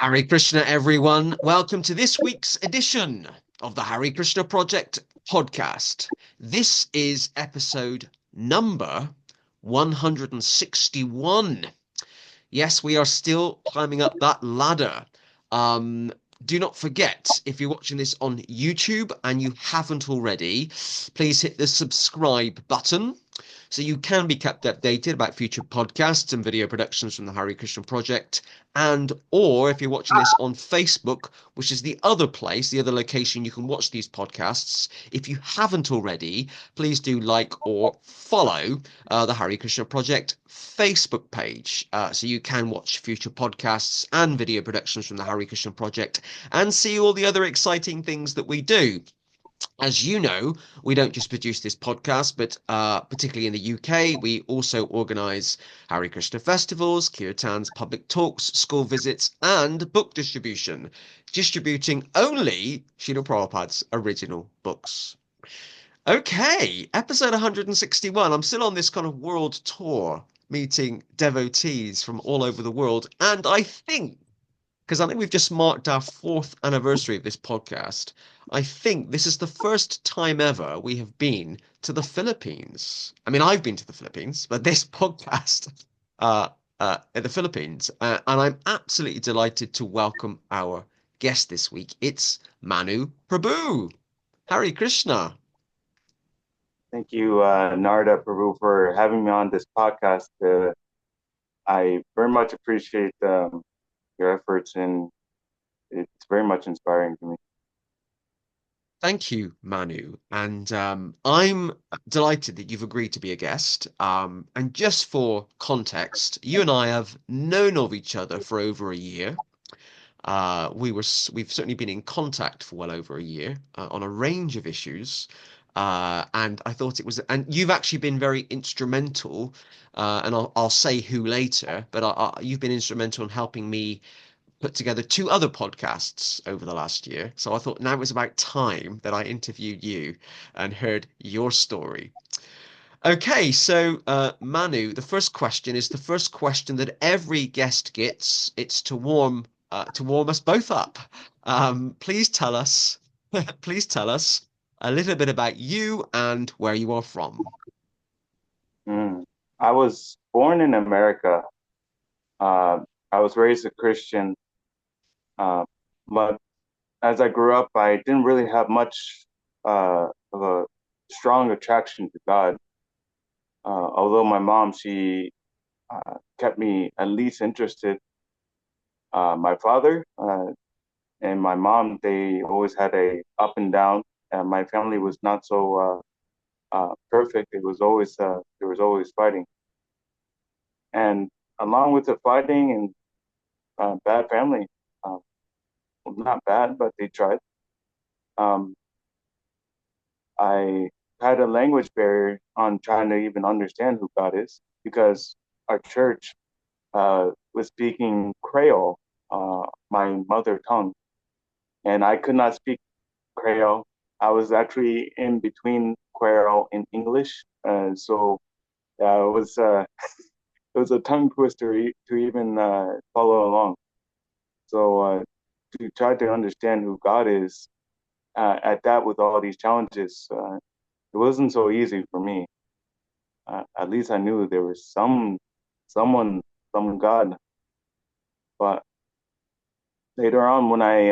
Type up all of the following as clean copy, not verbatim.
Hare Krishna, everyone. Welcome to this week's edition of the Hare Krishna Project podcast. This is episode number 161. Yes, we are still climbing up that ladder. Um, do not forget, if you're watching this on YouTube and you haven't already, please hit the subscribe button so you can be kept updated about future podcasts and video productions from the Hare Krishna Project. And or if you're watching this on Facebook, which is the other place, the other location you can watch these podcasts, if you haven't already, please do like or follow the Hare Krishna Project Facebook page so you can watch future podcasts and video productions from the Hare Krishna Project and see all the other exciting things that we do. As you know, we don't just produce this podcast, but particularly in the UK, we also organise Hare Krishna festivals, kirtans, public talks, school visits, and book distribution, distributing only Srila Prabhupada's original books. Okay, episode 161. I'm still on this kind of world tour, meeting devotees from all over the world, and I think because I think we've just marked our fourth anniversary of this podcast. I think this is the first time ever we have been to the Philippines. I mean, I've been to the Philippines, but this podcast, uh, in the Philippines, and I'm absolutely delighted to welcome our guest this week. It's Manu Prabhu. Hare Krishna. Thank you, Narda Prabhu, for having me on this podcast. I very much appreciate your efforts, and it's very much inspiring to me. Thank you, Manu. And I'm delighted that you've agreed to be a guest. And just for context, you and I have known of each other for over a year. We've certainly been in contact for well over a year on a range of issues. And I thought it was, and you've actually been very instrumental. And I'll say who later, but you've been instrumental in helping me put together two other podcasts over the last year. So I thought now it was about time that I interviewed you and heard your story. Okay, so Manu, the first question is the first question that every guest gets. It's to warm us both up. Please tell us, please tell us a little bit about you and where you are from. Mm. I was born in America. Uh, I was raised a Christian, uh, but as I grew up, I didn't really have much of a strong attraction to God. Although my mom, she kept me at least interested. My father and my mom, they always had a up and down. My family was not so perfect. It was always there was always fighting, and along with the fighting and bad family, uh, well, not bad, but they tried. Um, I had a language barrier on trying to even understand who God is because our church was speaking Creole, my mother tongue, and I could not speak Creole. I was actually in between Creole and English, so it was it was a tongue twister to even follow along. So to try to understand who God is at that with all these challenges, it wasn't so easy for me. At least I knew there was someone, some God. But later on, when I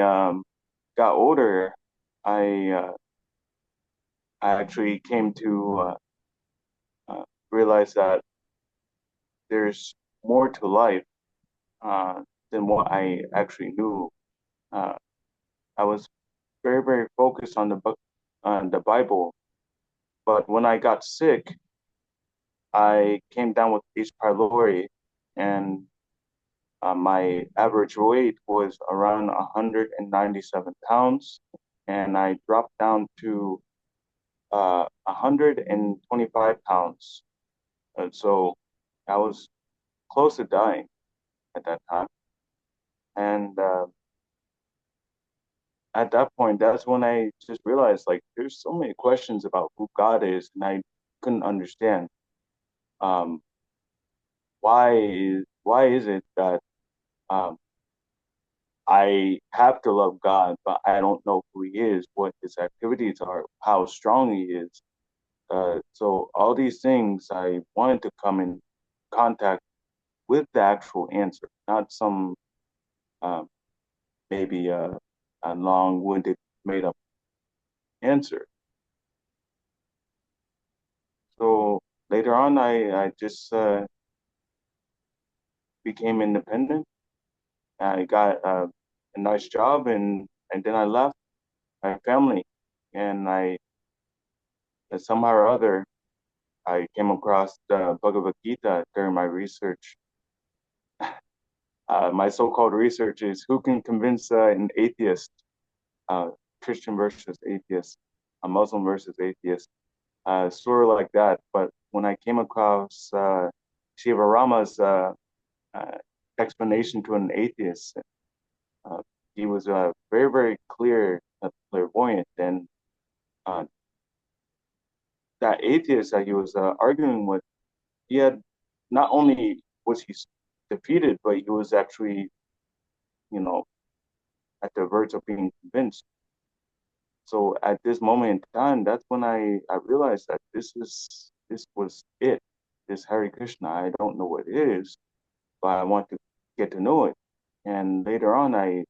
got older, I uh, I actually came to realize that there's more to life uh, than what I actually knew. Uh, I was very focused on the book, on the Bible, but when I got sick, I came down with H. pylori, and my average weight was around 197 pounds, and I dropped down to 125 pounds. And so I was close to dying at that time. And at that point, that's when I just realized like there's so many questions about who God is, and I couldn't understand um, why is it that um, I have to love God, but I don't know who He is, what His activities are, how strong He is. So all these things, I wanted to come in contact with the actual answer, not some uh, maybe a long-winded, made-up answer. So later on, I just became independent. I got a nice job, and then I left my family, and I somehow or other I came across the Bhagavad Gita during my research. My so-called research is who can convince an atheist, uh, Christian versus atheist, a Muslim versus atheist, sort of like that. But when I came across Shiva Rama's uh, explanation to an atheist, uh, he was very, very clear, clairvoyant, and uh, that atheist that he was arguing with, he had not only was he defeated, but he was actually, you know, at the verge of being convinced. So at this moment in time, that's when I realized that this was it. This Hare Krishna. I don't know what it is, but I want to get to know it. And later on, I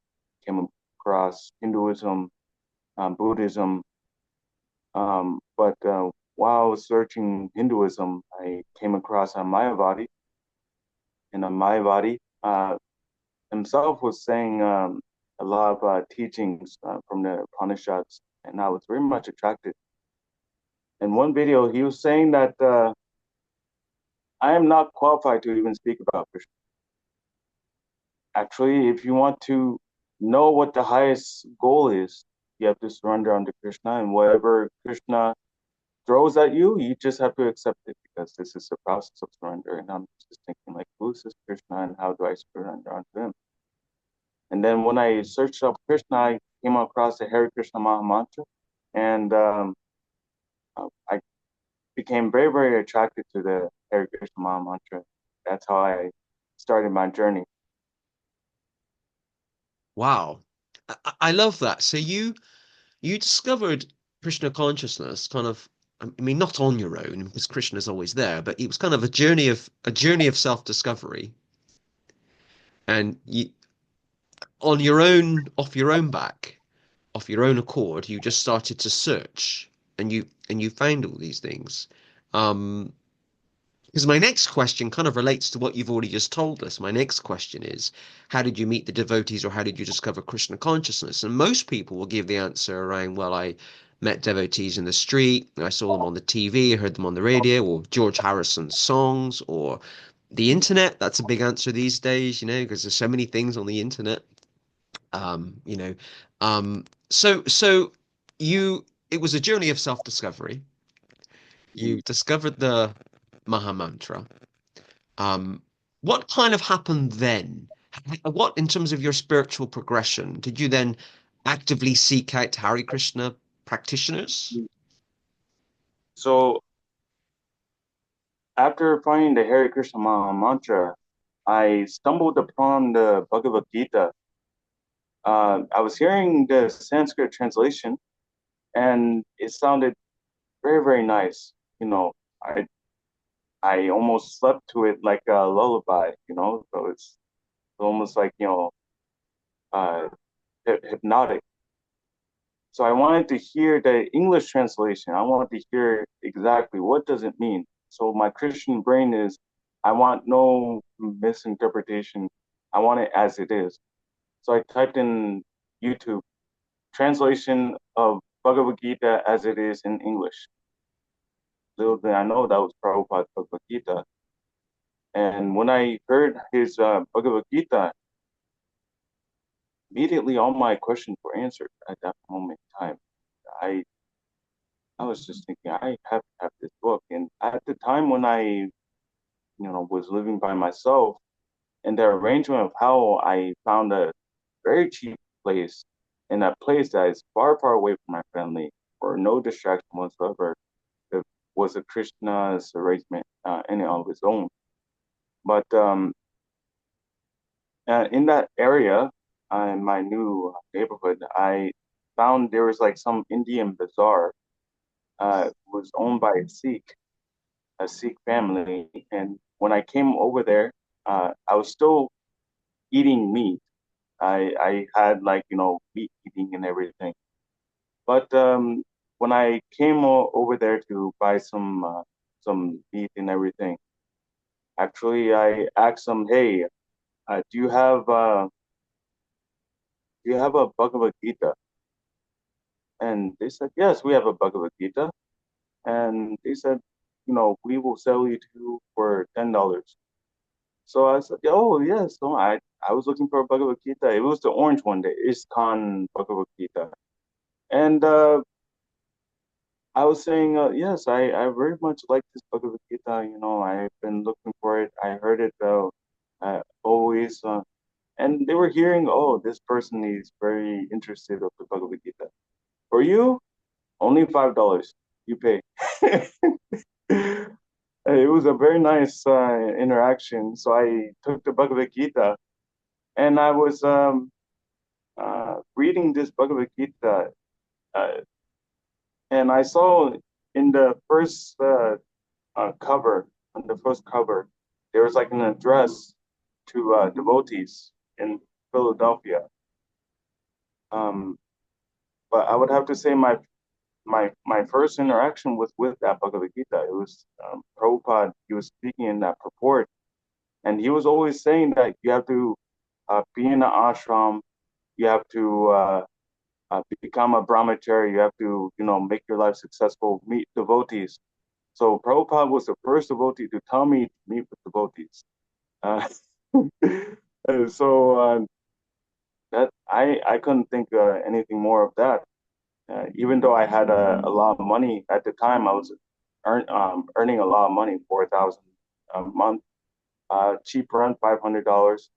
came across Hinduism, Buddhism. But while I was searching Hinduism, I came across a Mayavadi, and a Mayavadi himself was saying a lot of teachings from the Upanishads, and I was very much attracted. In one video, he was saying that I am not qualified to even speak about Krishna. Actually, if you want to know what the highest goal is, you have to surrender unto Krishna, and whatever Krishna throws at you, you just have to accept it because this is the process of surrender. And I'm just thinking, like, who is this Krishna and how do I surrender unto him? And then when I searched up Krishna, I came across the Hare Krishna Maha Mantra, and I became very, very attracted to the Hare Krishna Maha Mantra. That's how I started my journey. Wow. I love that. So you discovered Krishna consciousness kind of, I mean, not on your own because Krishna's always there, but it was kind of a journey of self-discovery. And you on your own, off your own back, off your own accord, you just started to search and you found all these things. Um, because my next question kind of relates to what you've already just told us. My next question is, how did you meet the devotees or how did you discover Krishna consciousness? And most people will give the answer around, well, I met devotees in the street, I saw them on the TV, I heard them on the radio, or George Harrison's songs, or the internet. That's a big answer these days, because there's so many things on the internet. Um, you know, so it was a journey of self-discovery. You discovered the Maha Mantra. Um, what kind of happened then? What, in terms of your spiritual progression, did you then actively seek out Hare Krishna practitioners? So after finding the Hare Krishna Maha Mantra, I stumbled upon the Bhagavad Gita. I was hearing the Sanskrit translation, and it sounded very, very nice. You know, I almost slept to it like a lullaby. So it's almost like uh, hypnotic. So I wanted to hear the English translation. I wanted to hear exactly what does it mean. So my Christian brain is, I want no misinterpretation. I want it as it is. So I typed in YouTube translation of Bhagavad Gita as it is in English. Little did I know that was Prabhupada's Bhagavad Gita. And when I heard his Bhagavad Gita, immediately all my questions were answered at that moment in time. I I was just thinking I have to have this book. And at the time when I was living by myself, and the arrangement of how I found a very cheap place in a place that is far, far away from my family, or no distraction whatsoever, it was a Krishna's arrangement in and of its own. But in that area, in my new neighborhood, I found there was like some Indian bazaar. Was owned by a Sikh family, and when I came over there, I was still eating meat. I had like meat eating and everything. But when I came over there to buy some meat and everything, actually I asked them, "Hey, do you have a Bhagavad Gita?" And they said, "Yes, we have a Bhagavad Gita." And they said, "We will sell you two for $10." So I said, "Oh yes." So I was looking for a Bhagavad Gita. It was the orange one, the ISKCON Bhagavad Gita. And I was saying, yes, I very much like this Bhagavad Gita. I've been looking for it. I heard it always. And they were hearing, oh, this person is very interested of the Bhagavad Gita. For you, only $5. You pay. It was a very nice interaction. So I took the Bhagavad Gita and I was reading this Bhagavad Gita, uh, and I saw in the cover, on the first cover, there was like an address to devotees in Philadelphia. Um, but I would have to say my first interaction was with that Bhagavad Gita. It was Prabhupada. He was speaking in that purport, and he was always saying that you have to be in an ashram, you have to become a brahmachari, you have to make your life successful, meet devotees. So Prabhupada was the first devotee to tell me to meet with devotees. Uh, so that I couldn't think anything more of that. Even though I had a lot of money at the time, I was earning a lot of money, 4,000 a month, cheap rent, $500.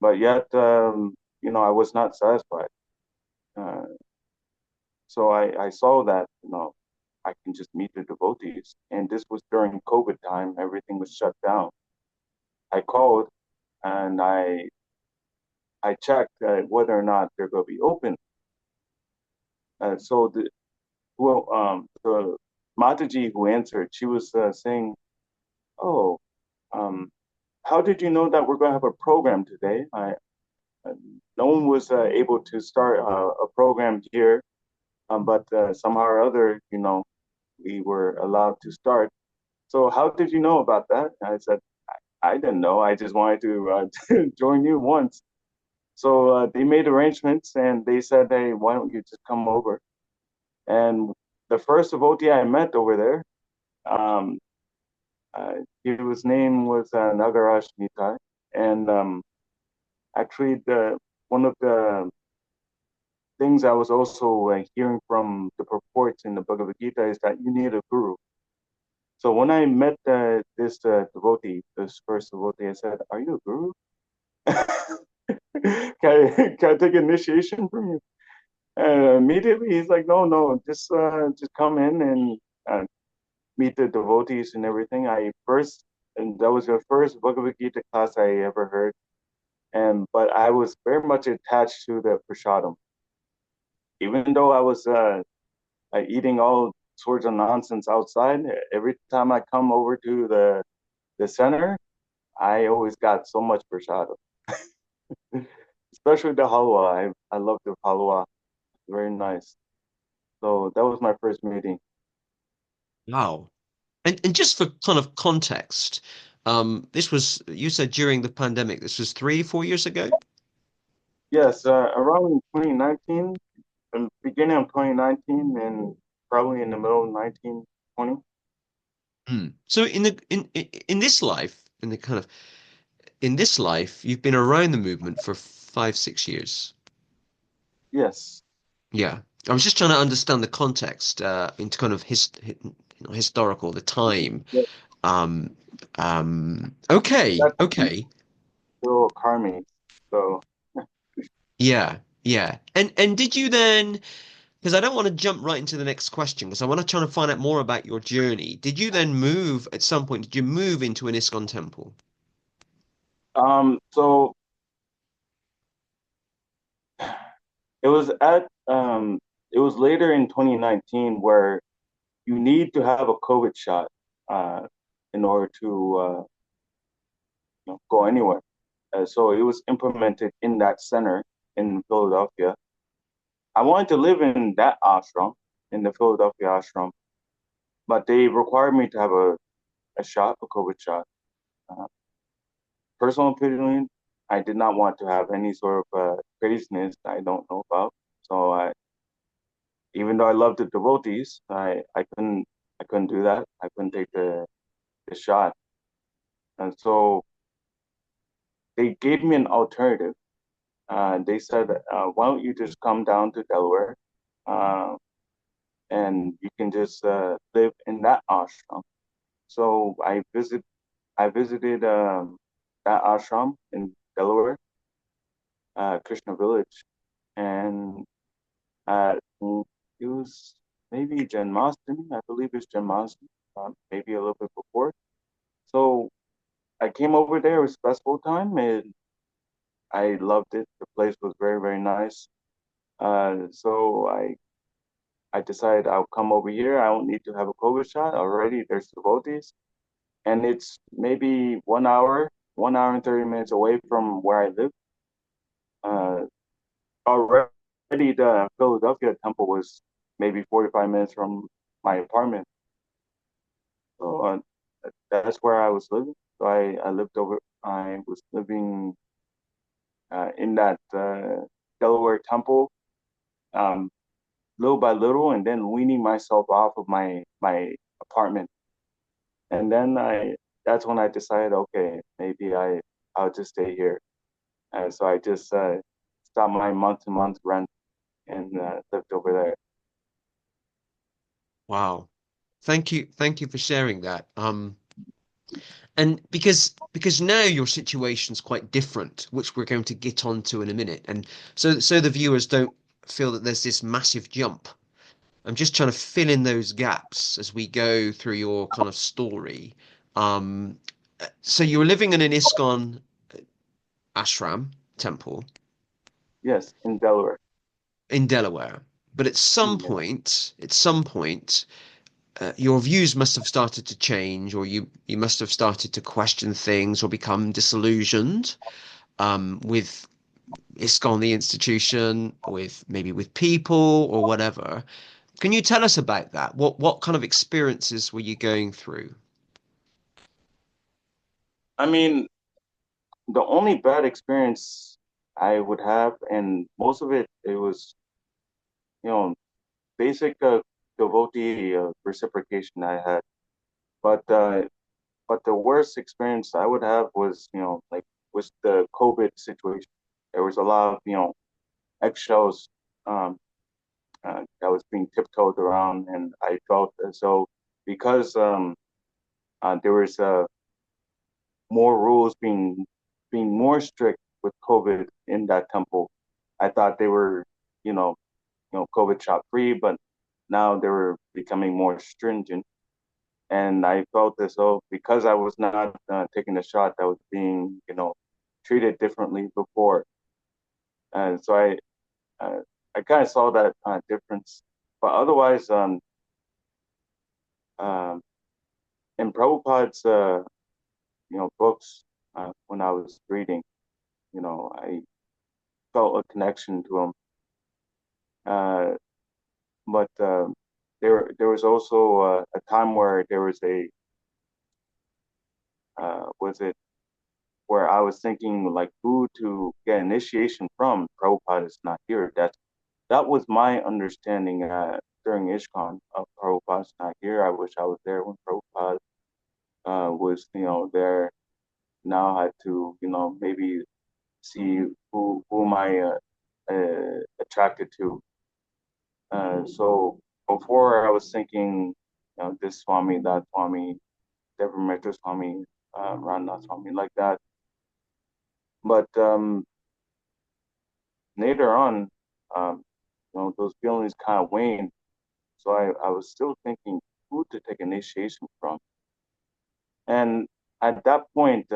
But yet, I was not satisfied. Uh, so I saw that I can just meet the devotees, and this was during COVID time. Everything was shut down. I called and I checked whether or not they're going to be open. So the Mataji who answered, she was saying, "Oh, um, how did you know that we're going to have a program today? No one was able to start a program here, but somehow or other, we were allowed to start. So how did you know about that?" I said, "I didn't know. I just wanted to join you once." So they made arrangements and they said, "Hey, why don't you just come over?" And the first devotee I met over there, um, uh, his name was Nagaraj Nitai. And actually, the one of the things I was also hearing from the purports in the Bhagavad Gita is that you need a guru. So when I met this devotee, this first devotee, I said, "Are you a guru? Can I take initiation from you?" And immediately he's like, "No, no, just come in and uh, meet the devotees and everything." And that was the first Bhagavad Gita class I ever heard. And but I was very much attached to the prasadam, even though I was eating all sorts of nonsense outside. Every time I come over to the center, I always got so much prasadam, especially the halwa. I love the halwa. Very nice. So that was my first meeting. Wow. And just for kind of context, this was, you said during the pandemic, this was 3, 4 years ago? Yes, around 2019, the beginning of 2019, and probably in the middle of 1920. Hmm. So in this life, in this life, you've been around the movement for 5, 6 years. Yes. Yeah. I was just trying to understand the context, into kind of historical, the time. Yes, Um, okay, that's okay. still karmi. So, Yeah, yeah. And did you then, because I don't want to jump right into the next question, because I want to try to find out more about your journey. Did you then move at some point? Did you move into an ISKCON temple? so It was at it was later in 2019 where you need to have a COVID shot uh, in order to go anywhere. So it was implemented in that center in Philadelphia. I wanted to live in that ashram, in the Philadelphia ashram, but they required me to have a shot, a COVID shot. Uh, Personal opinion, I did not want to have any sort of craziness I don't know about. So even though I loved the devotees, I couldn't do that. I couldn't take the shot, and so they gave me an alternative. They said, "Why don't you just come down to Delaware, uh, and you can just live in that ashram." So I visited that ashram in Delaware, Krishna Village, and uh, it was maybe Janmashtami. I believe it's Janmashtami, maybe a little bit before. So I came over there. It was festival time, and I loved it. The place was very, very nice. So I decided I'll come over here. I don't need to have a COVID shot already. There's devotees, and it's maybe 1 hour, 1 hour and 30 minutes away from where I live. Uh, Already the Philadelphia temple was maybe 45 minutes from my apartment. So that's where I was living. So I lived over. I was living in that Delaware temple, um, little by little, and then weaning myself off of my apartment. And then that's when I decided, okay, maybe I'll just stay here. And so I just stopped my month-to-month rent and lived over there. Wow. Thank you for sharing that. And because now your situation's quite different, which we're going to get onto in a minute, and so the viewers don't feel that there's this massive jump. I'm just trying to fill in those gaps as we go through your kind of story. Um, so you were living in an ISKCON ashram temple Yes, in Delaware. in Delaware, but Yes. at some point, your views must have started to change, or you must have started to question things or become disillusioned with ISKCON, the institution, with maybe with people or whatever. Can you tell us about that? What kind of experiences were you going through? I mean, the only bad experience I would have, and most of it was, you know, basic devotee reciprocation I had. But the worst experience I would have was, like was the COVID situation. There was a lot of, eggshells um, that was being tiptoed around, and I felt as though because there was more rules being more strict with COVID in that temple. I thought they were, you know, COVID shot free, but now they were becoming more stringent. And I felt as though because I was not taking the shot, I was being, treated differently before. And so I kind of saw that difference. But otherwise, um, in Prabhupada's, books, when I was reading, I felt a connection to him. Uh, but there was also a time where there was was it where I was thinking like who to get initiation from. Prabhupada is not here. That was my understanding during ISKCON. Prabhupada's not here. I wish I was there when Prabhupada was there. Now I had to maybe see who am I attracted to. So before I was thinking, this Swami, that Swami, Devamrita Swami, Rana Swami, like that. But later on, um, those feelings kind of waned. So I was still thinking who to take initiation from. And at that point,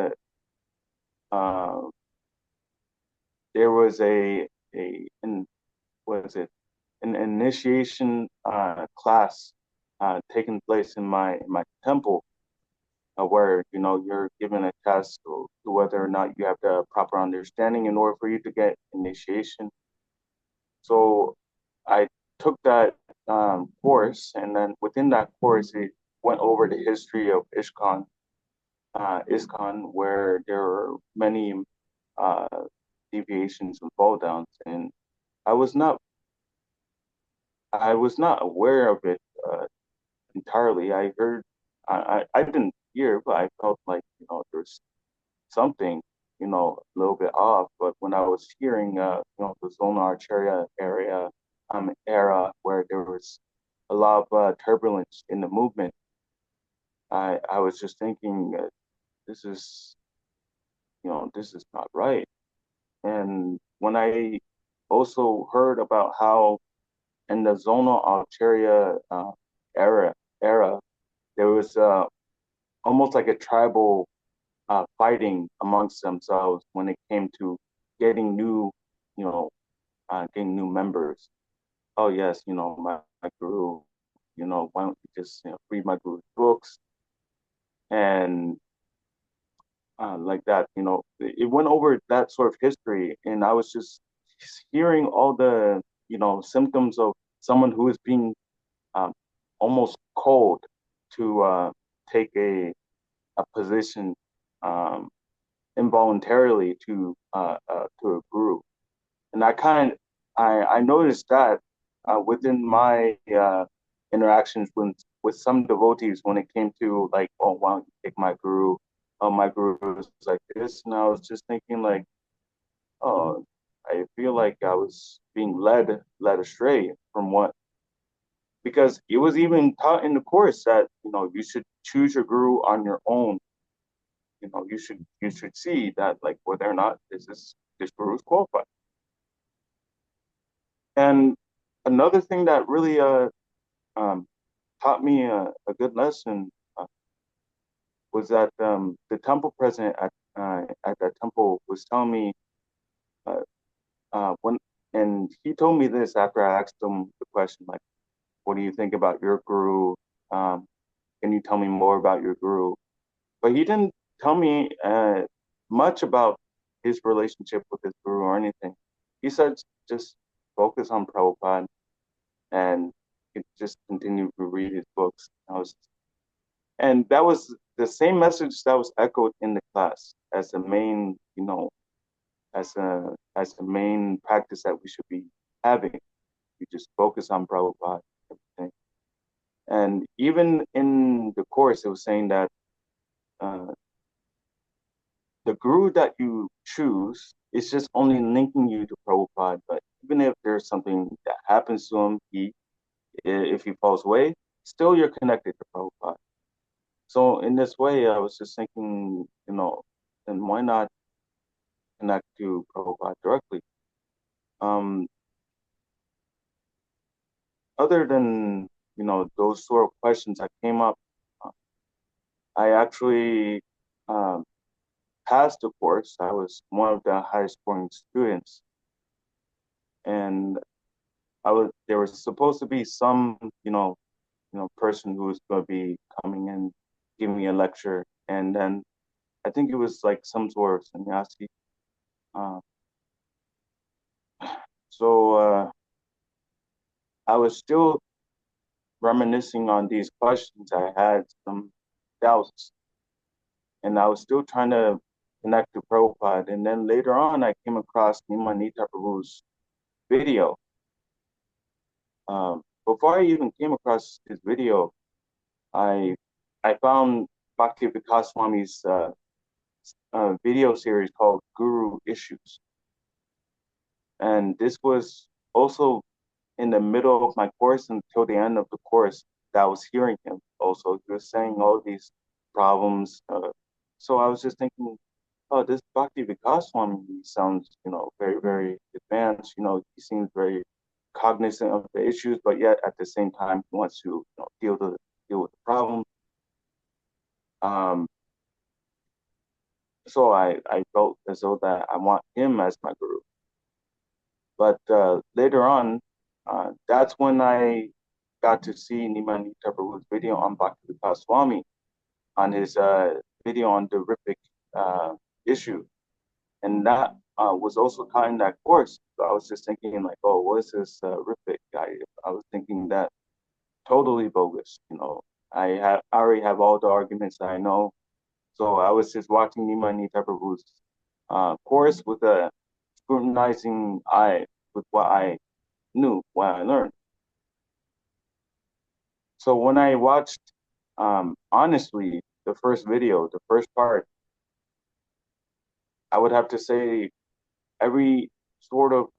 uh, there was a was it an initiation class taking place in my temple, where you're given a test to whether or not you have the proper understanding in order for you to get initiation. So I took that course, and then within that course, it went over the history of ISKCON, where there are many uh, deviations and fall downs, and I was not I was not aware of it entirely. I heard I didn't hear, but I felt like there's something a little bit off. But when I was hearing the zona arteria era where there was a lot of turbulence in the movement, I was just thinking this is this is not right. And when I also heard about how in the zona arteria era era there was almost like a tribal fighting amongst themselves when it came to getting new, getting new members. Oh yes, my guru, why don't you just read my guru's books and like that. It went over that sort of history, and I was just hearing all the symptoms of someone who is being um, almost cold to take a position um, involuntarily to a group, and I noticed that within my interactions with some devotees when it came to like, oh, why don't you take my guru? Oh, my guru is like this, and I was just thinking like, oh, I feel like I was being led astray from what, because it was even taught in the course that you should choose your guru on your own. You should see that like whether or not this guru is qualified. And another thing that really um, taught me a good lesson was that the temple president at that temple was telling me uh, when, and he told me this after I asked him the question like, "What do you think about your guru? Um, can you tell me more about your guru?" But he didn't tell me much about his relationship with his guru or anything. He said just focus on Prabhupada and just continue to read his books. And that was the same message that was echoed in the class as the main, as the main practice that we should be having. You just focus on Prabhupada, everything. And even in the course, it was saying that uh, the guru that you choose is just only linking you to Prabhupada. But even if there's something that happens to him, if he falls away, still you're connected to Prabhupada. So in this way, I was just thinking, then why not connect to Prabhupada directly? Um, Other than those sort of questions that came up, uh, I actually um, passed the course. I was one of the highest scoring students, and there was supposed to be some person who was going to be coming and giving me a lecture, and then I think it was like some sort of sannyasi. Uh, so I was still reminiscing on these questions. I had some doubts, and I was still trying to connect to Prabhupada. And then later on, I came across Manu Prabhu's video. Before I even came across his video, I I found Bhakti Vikas Swami's video series called Guru Issues, and this was also in the middle of my course until the end of the course that I was hearing him. Also, he was saying all these problems. So I was just thinking, oh, this Bhakti Vikas Swami sounds, very, very advanced. He seems very cognizant of the issues, but yet at the same time, he wants to deal with the problem. Um, so I felt as though that I want him as my guru. But later on, that's when I got to see Nimani Prabhu's video on Bhaktivedanta Swami on his video on the ritvik issue, and that was also taught in that course. So I was just thinking like, oh, what is this ritvik? I was thinking that totally bogus. I already have all the arguments that I know, so I was just watching Nimani Prabhu's course with a scrutinizing eye with what I knew, what I learned. So when I watched, honestly, the first video, the first part, I would have to say every sort of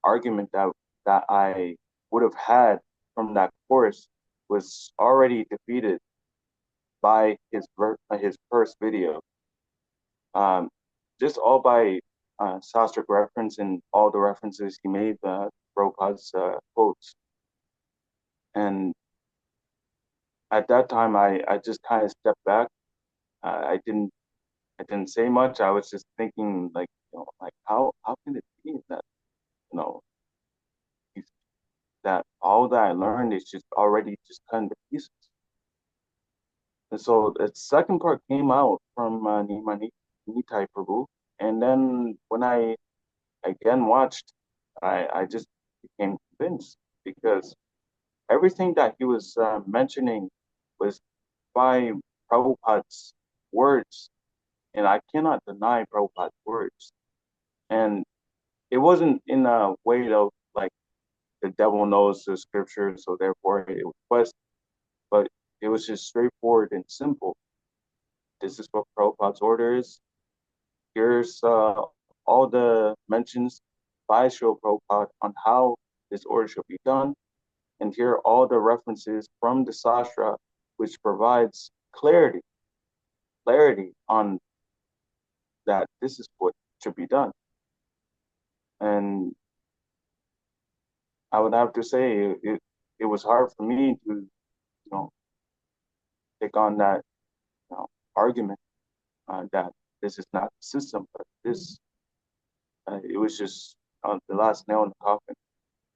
argument that I would have had from that course was already defeated by his first video. Um, just all by Sastric reference and all the references he made, Prabhupada's quotes. And at that time, I just kind of stepped back. I didn't say much. I was just thinking like, like how can it be that you know that all that I learned is just already just cut into pieces. And so the second part came out from Nitai Prabhu, and then when I again watched, I just became convinced because everything that he was mentioning was by Prabhupada's words, and I cannot deny Prabhupada's words. And it wasn't in a way of like the devil knows the scripture, so therefore it was, but it was just straightforward and simple. This is what Prabhupada's order is. Here's all the mentions by Srila Prabhupada on how this order should be done. And here are all the references from the Sastra, which provides clarity on that this is what should be done. And I would have to say it was hard for me to, take on that, argument that this is not the system, but this, it was just the last nail in the coffin.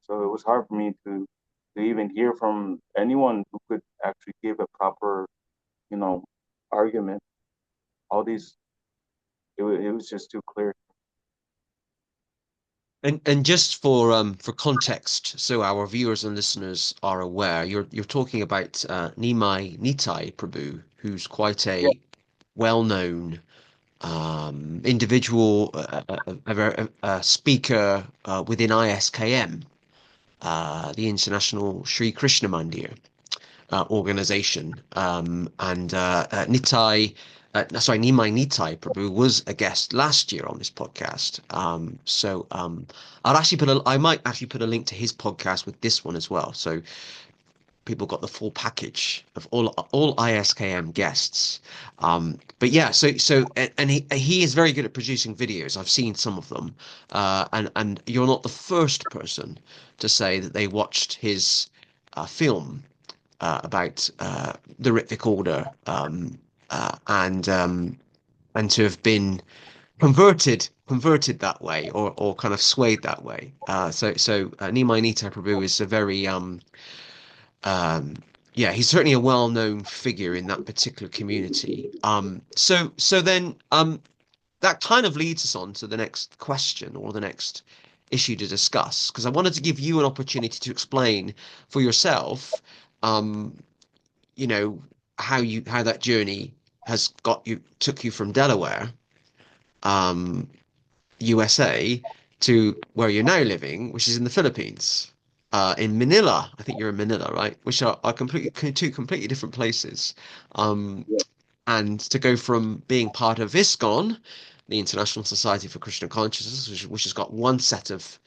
So it was hard for me to even hear from anyone who could actually give a proper, you know, argument. All these, it was just too clear. And just for context, so our viewers and listeners are aware, you're talking about Nimai Nitai Prabhu, who's quite Yeah, a well-known individual, a speaker within ISKM, the International Sri Krishna Mandir organization. Nimai Nitai Prabhu was a guest last year on this podcast. I might actually put a link to his podcast with this one as well. So people got the full package of all ISKM guests. But yeah, and he is very good at producing videos. I've seen some of them, and you're not the first person to say that they watched his film about the ritvik order, and to have been converted that way, or kind of swayed that way. Nimai Nita Prabhu is a very um, yeah, he's certainly a well-known figure in that particular community. That kind of leads us on to the next question or the next issue to discuss, because I wanted to give you an opportunity to explain for yourself, um, you know, how that journey has took you from Delaware, um, USA, to where you're now living, which is in the Philippines, in Manila. I think you're in Manila, right? Which are two completely different places. Um, yeah, and to go from being part of ISKCON, the International Society for Krishna Consciousness, which has got one set of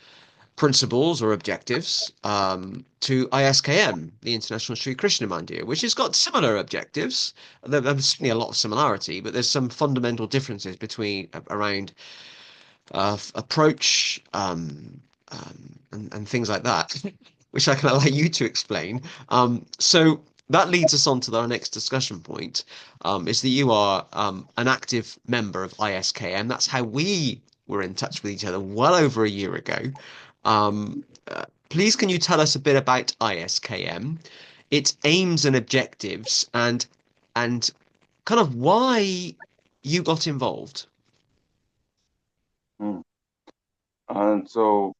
principles or objectives, to ISKM, the International Sri Krishna Mandir, which has got similar objectives. There's certainly a lot of similarity, but there's some fundamental differences between around approach, and things like that, which I can allow you to explain. So that leads us on to our next discussion point, is that you are an active member of ISKM. That's how we were in touch with each other well over a year ago. Please, can you tell us a bit about ISKM, its aims and objectives, and kind of why you got involved? Mm. So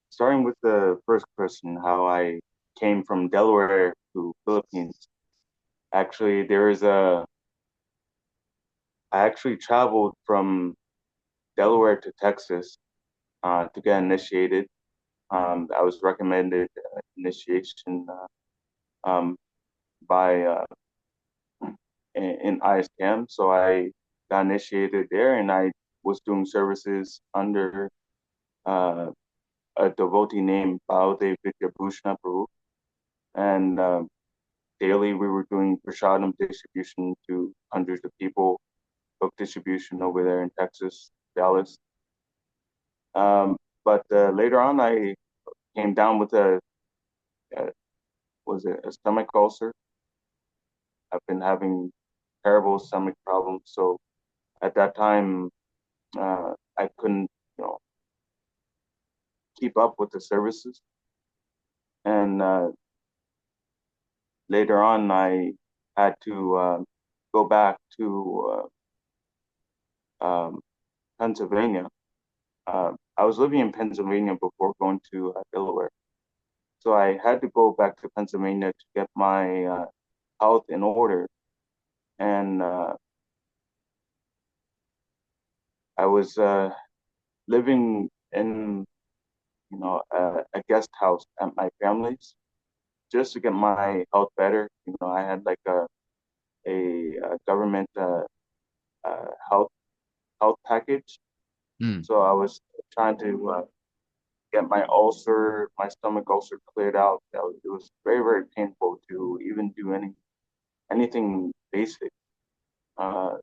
starting with the first question, how I came from Delaware to Philippines. Actually, I actually traveled from Delaware to Texas to get initiated. I was recommended initiation um, by in ISKM, so I got initiated there, and I was doing services under uh, a devotee named Bhagavad Prabhu, and daily we were doing prasadam distribution to hundreds of people, book distribution over there in Texas, Dallas. But later on, I came down with a was it a stomach ulcer. I've been having terrible stomach problems, so at that time I couldn't, you know, keep up with the services. And later on, I had to go back to Pennsylvania. I was living in Pennsylvania before going to Delaware, so I had to go back to Pennsylvania to get my health in order. And I was living in, a guest house at my family's just to get my health better. I had like a government health package, Hmm. so I was trying to get my stomach ulcer cleared out. It was very, very painful to even do anything basic. Uh,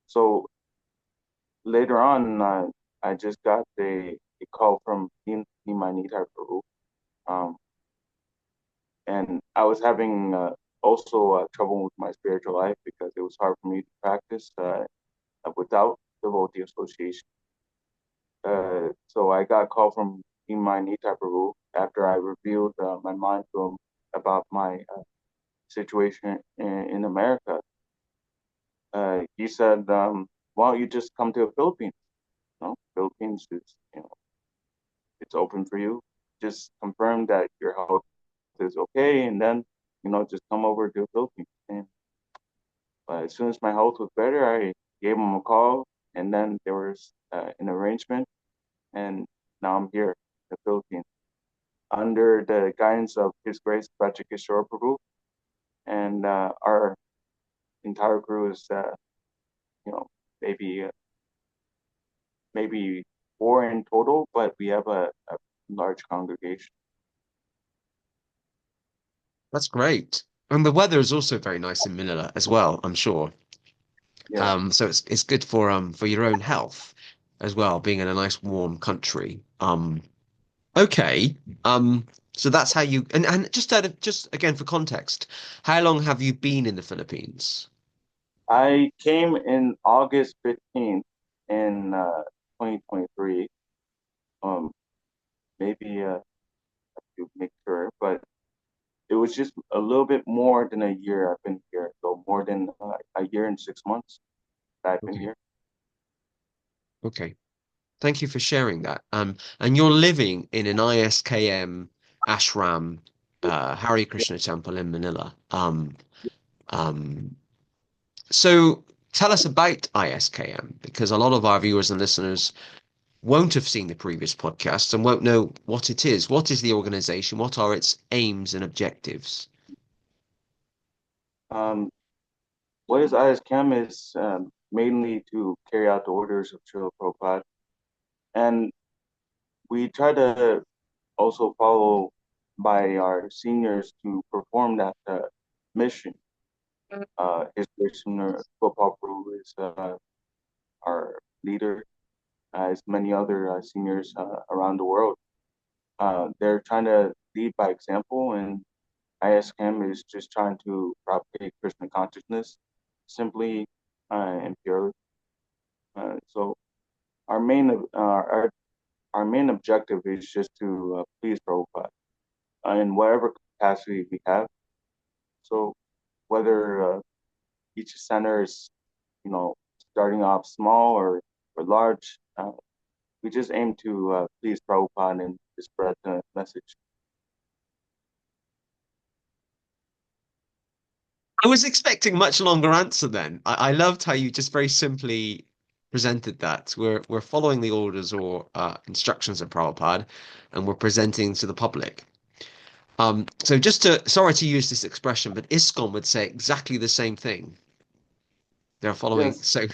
so later on, I just got a call from Manila, Peru, um, and I was having also trouble with my spiritual life because it was hard for me to practice without devotee association. So I got a call from Manila, Peru after I revealed my mind to him about my situation in America. He said, "Why don't you just come to the Philippines? Philippines is, it's open for you. Just confirm that your health is okay, and then, just come over to the Philippines." And as soon as my health was better, I gave him a call, and then there was an arrangement, and now I'm here in the Philippines under the guidance of His Grace Bachakishore Prabhu, and our entire crew is, you know, maybe maybe four in total, but we have a large congregation. That's great. And the weather is also very nice in Manila as well, I'm sure. Yeah. So it's good for your own health as well, being in a nice warm country. Okay. So that's how you and just out of just again for context, how long have you been in the Philippines? I came in August 15th in 2023. Um, maybe to make sure, but it was just a little bit more than a year I've been here. So more than a year and 6 months that I've been Okay. here. Okay. Thank you for sharing that. And you're living in an ISKM ashram, Hare Krishna temple in Manila. Um, so tell us about ISKM because a lot of our viewers and listeners won't have seen the previous podcasts and won't know what it is. What is the organization? What are its aims and objectives? Um, what is ISKM is mainly to carry out the orders of Srila Prabhupada. And we try to also follow by our seniors to perform that mission. His Krishna Gopal Prabhu is our leader, as many other seniors around the world. They're trying to lead by example, and ISKM is just trying to propagate Krishna consciousness simply and purely. So our main our main objective is just to please Prabhupada in whatever capacity we have. So whether each center is, starting off small or large, we just aim to please Prabhupada and to spread the message. I was expecting much longer answer then. I loved how you just very simply presented that. We're following the orders or instructions of Prabhupada, and we're presenting to the public. So just to, sorry to use this expression, but ISKCON would say exactly the same thing. They're following, Yes, so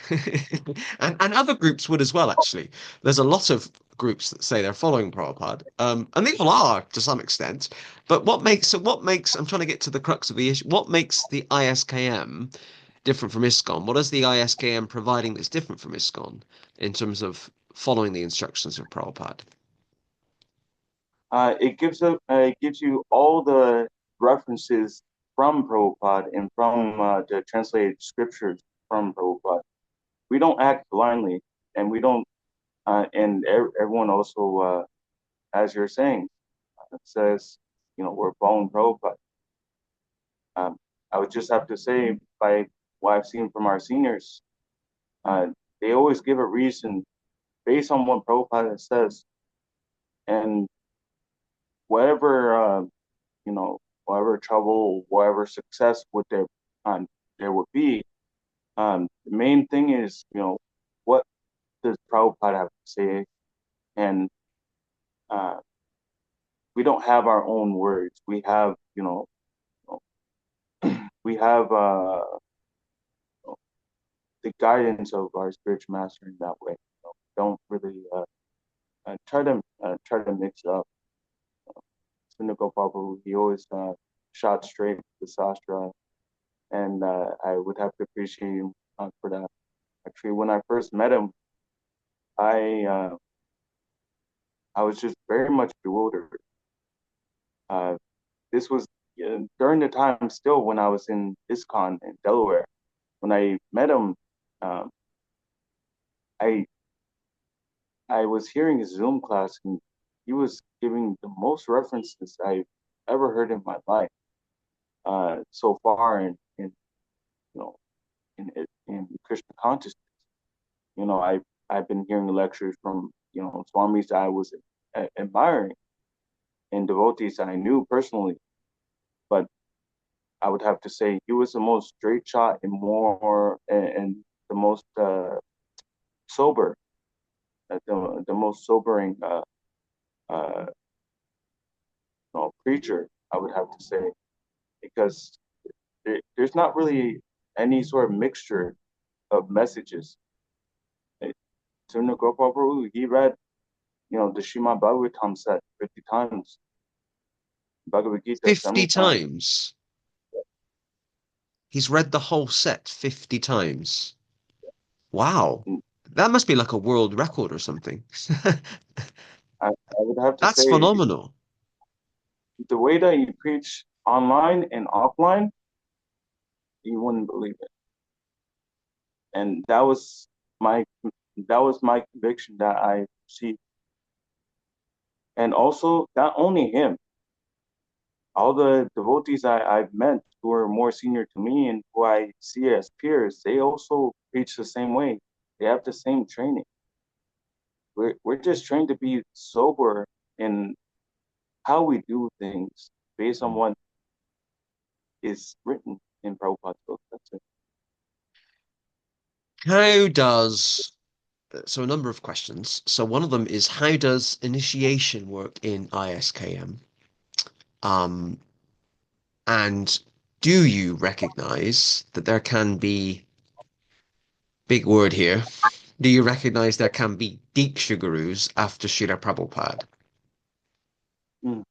and other groups would as well, actually. There's a lot of groups that say they're following Prabhupada, and they all are to some extent. But what makes I'm trying to get to the crux of the issue. What makes the ISKM different from ISKCON? What is the ISKM providing that's different from ISKCON in terms of following the instructions of Prabhupada? it gives you all the references from Prabhupada and from the translated scriptures from Prabhupada. We don't act blindly, and we don't, and everyone also, as you're saying, says, we're following Prabhupada. Um, I would just have to say, by what I've seen from our seniors, uh, they always give a reason based on what Prabhupada says, and whatever, whatever trouble, whatever success there would be. The main thing is, what does Prabhupada have to say, and uh, we don't have our own words. We have, we have the guidance of our spiritual master in that way. Don't really try to mix up. Cynical Prabhu, he always shot straight to the sastra, and I would have to appreciate him for that. Actually, when I first met him, I uh, I was just very much bewildered. Uh, this was during the time still when I was in ISKCON in Delaware. When I met him, um, I I was hearing his Zoom class, and he was giving the most references I've ever heard in my life so far you know in Krishna consciousness. I've been hearing lectures from swamis that I was admiring and devotees that I knew personally, but I would have to say he was the most straight shot and more and the most sober, the most sobering uh, preacher. I would have to say because there's not really any sort of mixture of messages. Sundar Gopal Prabhu, he read, the Srimad Bhagavatam set 50 times, Bhagavad Gita 50 70 times. times. He's read the whole set 50 times. Wow. And That must be like a world record or something. I would have to That's say phenomenal. the way that he preached online and offline, you wouldn't believe it. And my that was my conviction that I see. And also not only him, all the devotees I've met who are more senior to me and who I see as peers, they also preach the same way. They have the same training. We're just trained to be sober in how we do things based on what is written in Prabhupada's book. That's it. How does, so a number of questions. So one of them is how does initiation work in ISKM? Um, and do you recognize that there can be, big word here, do you recognize there can be Diksha Gurus after Srila Prabhupada? Mm.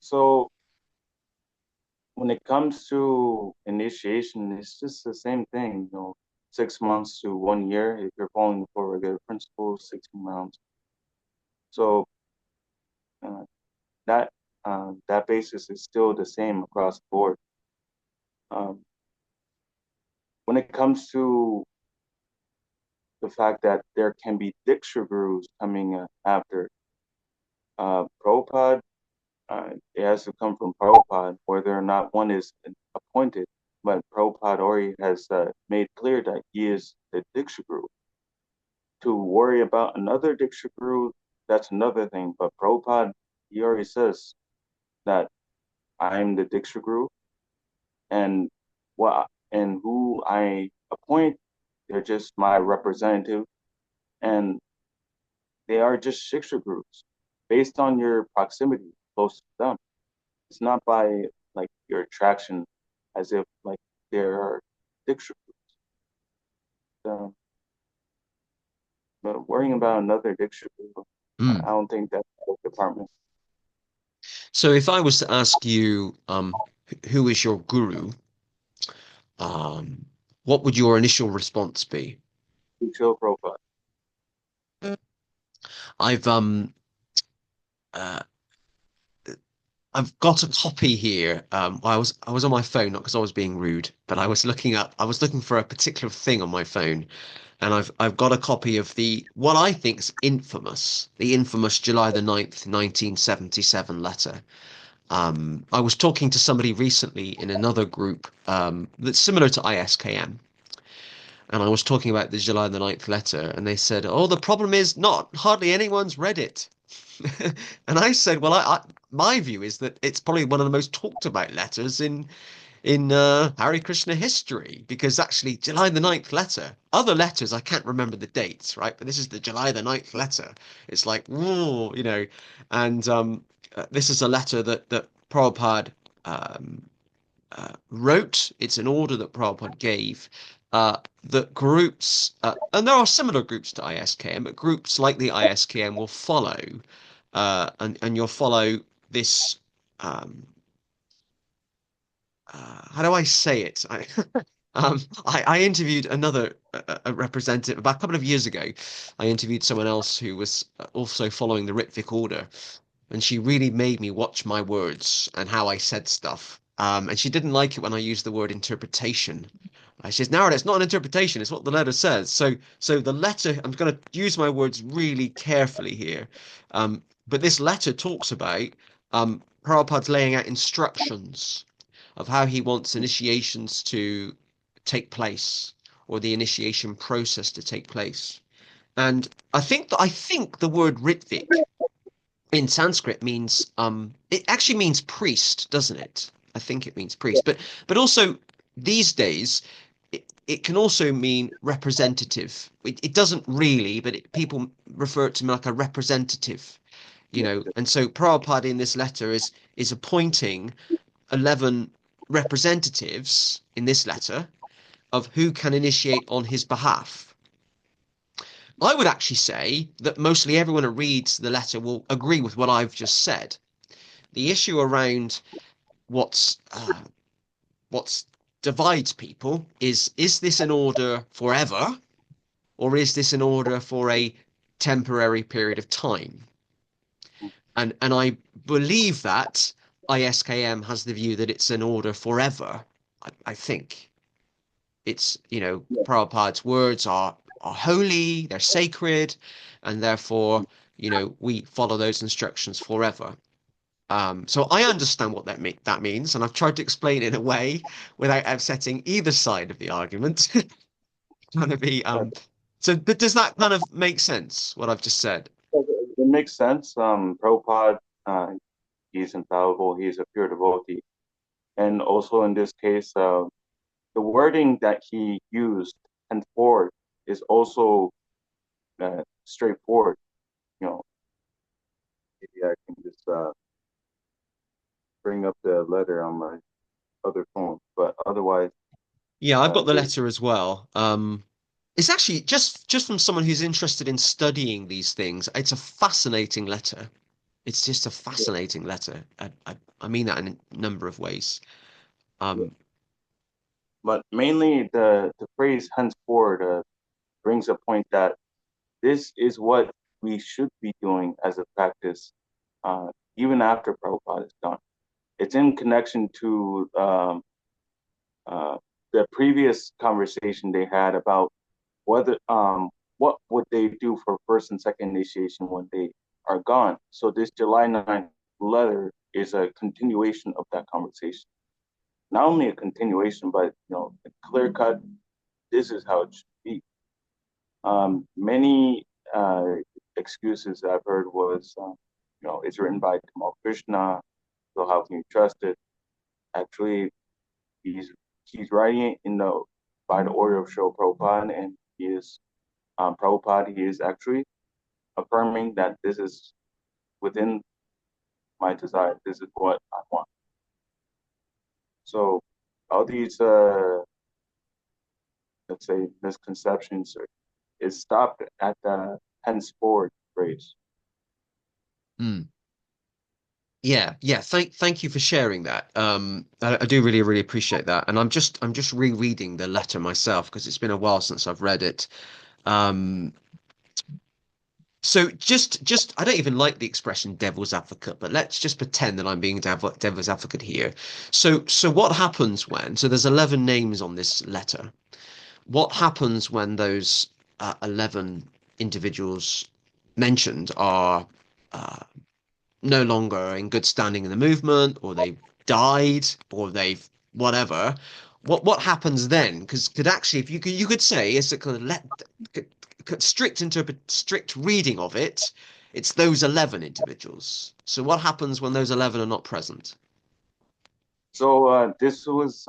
So when it comes to initiation, it's just the same thing, 6 months to 1 year if you're following the four regular principles, 16 rounds. So uh, that that basis is still the same across the board. Um, when it comes to the fact that there can be Diksha gurus coming after, Prabhupada, it has to come from Prabhupada, whether or not one is appointed. But Prabhupada already has made clear that he is the Diksha Guru. To worry about another Diksha Guru, that's another thing. But Prabhupada, he already says that I'm the Diksha Guru, and and who I appoint, they're just my representative, and they are just Shiksha Gurus based on your proximity close to them. It's not by like your attraction as if like there are Diksha Gurus. But worrying about another Diksha Guru, I Mm. don't think that's the department. So if I was to ask you, who is your guru, what would your initial response be? Chill profile. I've uh, I've got a copy here. I was on my phone, not because I was being rude, but I was looking for a particular thing on my phone, and I've got a copy of the what I think is the infamous July the 9th, 1977 letter. I was talking to somebody recently in another group that's similar to ISKM, and I was talking about the July the 9th letter, and they said, "Oh, the problem is not hardly anyone's read it." And I said, "Well, my view is that it's probably one of the most talked about letters in Hare Krishna history, because actually July the 9th letter, other letters I can't remember the dates, right? But this is the July the 9th letter. It's like, whoa, and this is a letter that Prabhupada um, wrote. It's an order that Prabhupada gave that groups, and there are similar groups to ISKM, but groups like the ISKM will follow, and you'll follow this. Um, how do I say it? I interviewed another a representative about a couple of years ago. I interviewed someone else who was also following the ritvik order, and she really made me watch my words and how I said stuff. And she didn't like it when I used the word interpretation. She says, "No, it's not an interpretation. It's what the letter says." So the letter. I'm going to use my words really carefully here. But this letter talks about Prabhupada's laying out instructions of how he wants initiations to take place, or the initiation process to take place. And I think the word ritvik in Sanskrit means it actually means priest, doesn't it? I think it means priest, but also these days it can also mean representative. It doesn't really, but people refer it to me like a representative, Yeah, And so Prabhupada in this letter is appointing 11 representatives in this letter of who can initiate on his behalf. I would actually say that mostly everyone who reads the letter will agree with what I've just said. The issue around what's what's divides people is this an order forever, or is this an order for a temporary period of time? And I believe that ISKM has the view that it's an order forever. I think it's, yeah, Prabhupada's words are holy, they're sacred, and therefore, we follow those instructions forever. So I understand what that means, and I've tried to explain it in a way without upsetting either side of the argument. Trying to be yeah. so, but does that kind of make sense, what I've just said? It makes sense. Prabhupada, he's infallible. He's a pure devotee, and also in this case, the wording that he used henceforth is also straightforward. You know, maybe I can just bring up the letter on my other phone, but otherwise, Yeah, I've got the this letter as well. It's actually just from someone who's interested in studying these things. It's a fascinating letter. It's just a fascinating letter. I mean that in a number of ways. yeah. Um, But mainly the phrase henceforward brings a point that this is what we should be doing as a practice, even after Prabhupada is done. It's in connection to uh, the previous conversation they had about whether what would they do for first and second initiation one day. are gone. So this July 9th letter is a continuation of that conversation. Not only a continuation, but a clear cut. This is how it should be. Many excuses I've heard was, it's written by Tamal Krishna, so how can you trust it? Actually, he's he's writing it in the by the order of Srila Prabhupada, and he is Prabhupada. He is actually affirming that this is within my desire. This is what I want. So all these, let's say, misconceptions is stopped at the henceforward phrase. Mm. Yeah. Thank you for sharing that. I do really appreciate that. And I'm just rereading the letter myself because it's been a while since I've read it. Um, so just I don't even like the expression devil's advocate, but let's just pretend that I'm being devil's advocate here. So what happens when, so there's 11 names on this letter. What happens when those 11 individuals mentioned are uh, no longer in good standing in the movement, or they've died, or they've whatever? What happens then? Because could actually, if you could say, is it kind of strict reading of it, it's those 11 individuals. So what happens when those 11 are not present? So this was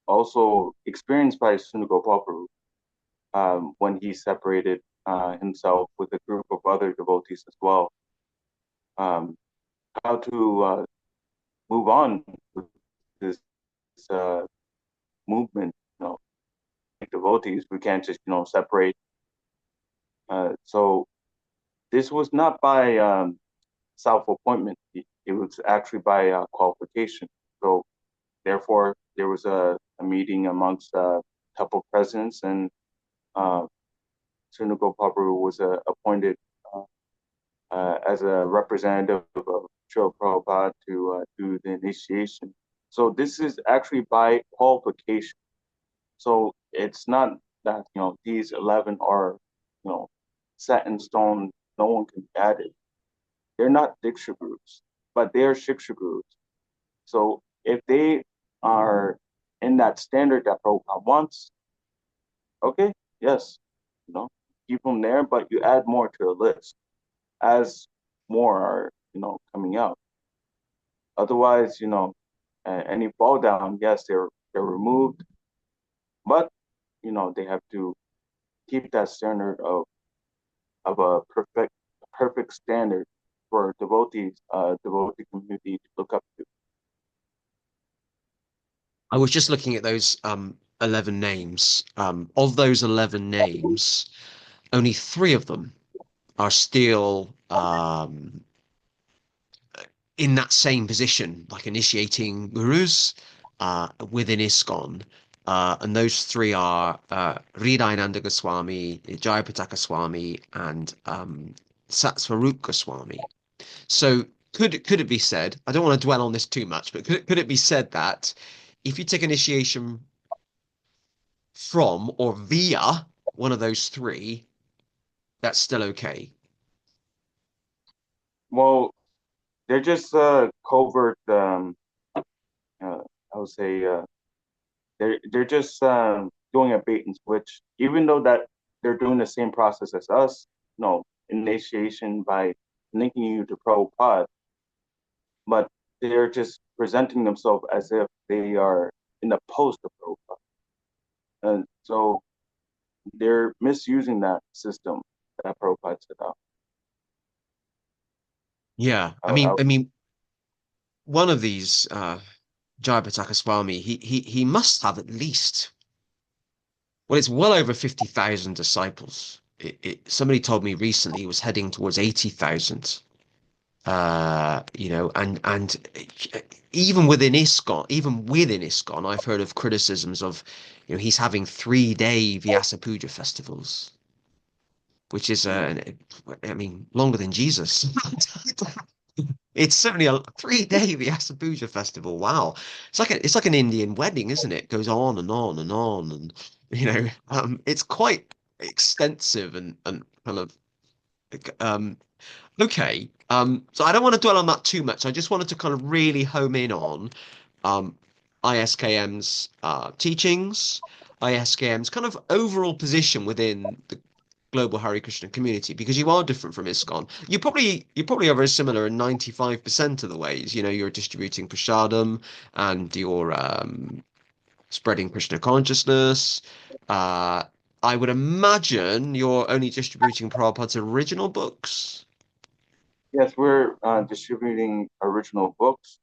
also experienced by Sunugo Paparu when he separated himself with a group of other devotees as well. Um, how to move on with this uh, movement, like devotees. We can't just, separate. So this was not by self-appointment. It was actually by qualification. So therefore, there was a meeting amongst temple presidents, and uh, Sunugo Prabhu was appointed uh, as a representative of Srila Prabhupada to do the initiation. So this is actually by qualification. So it's not that these 11 are you know set in stone. No one can add it. They're not Diksha groups, but they are Shiksha groups. So if they are in that standard that Prabhupada wants, okay, yes, you know, keep them there, but you add more to the list as more are, coming out. Otherwise, any fall down, yes, they're removed, but they have to keep that standard of a perfect standard for devotees, devotee community to look up to. I was just looking at those 11 names. Of those 11 names, only three of them are still in that same position, like initiating gurus within ISKCON. And those three are Hridayananda Goswami, Jayapataka Swami, and Satsvarup Goswami. So could it be said? I don't want to dwell on this too much, but could it be said that if you take initiation from or via one of those three, that's still okay? Well, they're just covert. I would say they're just doing a bait and switch, even though that they're doing the same process as us. No initiation by linking you to Prabhupada, but they're just presenting themselves as if they are in the post of Prabhupada, and so they're misusing that system that Prabhupada set out. Yeah, I, I, I mean, one of these Jayapataka Swami, he must have at least, well, it's well over 50,000 disciples. Somebody told me recently he was heading towards 80,000. And even within ISKCON, I've heard of criticisms of, he's having 3-day Vyasa Puja festivals, which is, I mean, longer than Jesus. It's certainly a 3-day Vyasa Puja festival. Wow. It's like an Indian wedding, isn't it? It goes on and on and on. And, it's quite extensive and kind of Um, okay. So I don't want to dwell on that too much. I just wanted to kind of really home in on um, ISKM's teachings, ISKM's kind of overall position within the global Hare Krishna community, because you are different from ISKCON. You probably are very similar in 95% of the ways. You know, you're distributing prasadam and you're spreading Krishna consciousness. Uh, I would imagine you're only distributing Prabhupada's original books. Yes, we're distributing original books,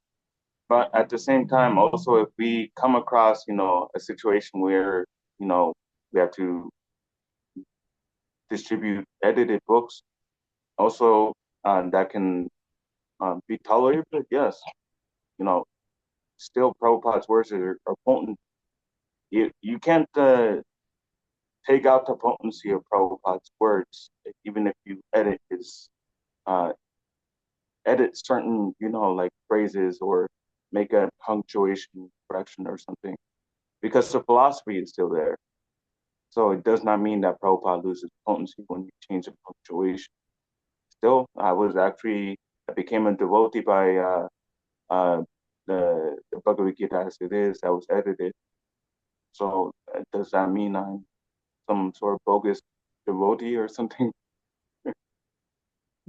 but at the same time, also if we come across, a situation where, we have to distribute edited books, also that can be tolerated. Yes, you know, still Prabhupada's words are potent. You can't take out the potency of Prabhupada's words, even if you uh, edit certain, like phrases or make a punctuation correction or something, because the philosophy is still there. So it does not mean that Prabhupada loses potency when you change the punctuation. Still, I became a devotee by uh, the Bhagavad Gita as it is, that was edited. So does that mean I'm some sort of bogus devotee or something?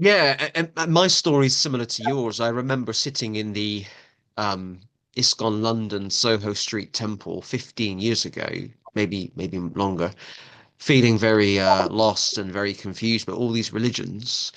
Yeah, and my story is similar to yours. I remember sitting in the um, ISKCON London Soho Street Temple 15 years ago, maybe longer, feeling very lost and very confused by all these religions.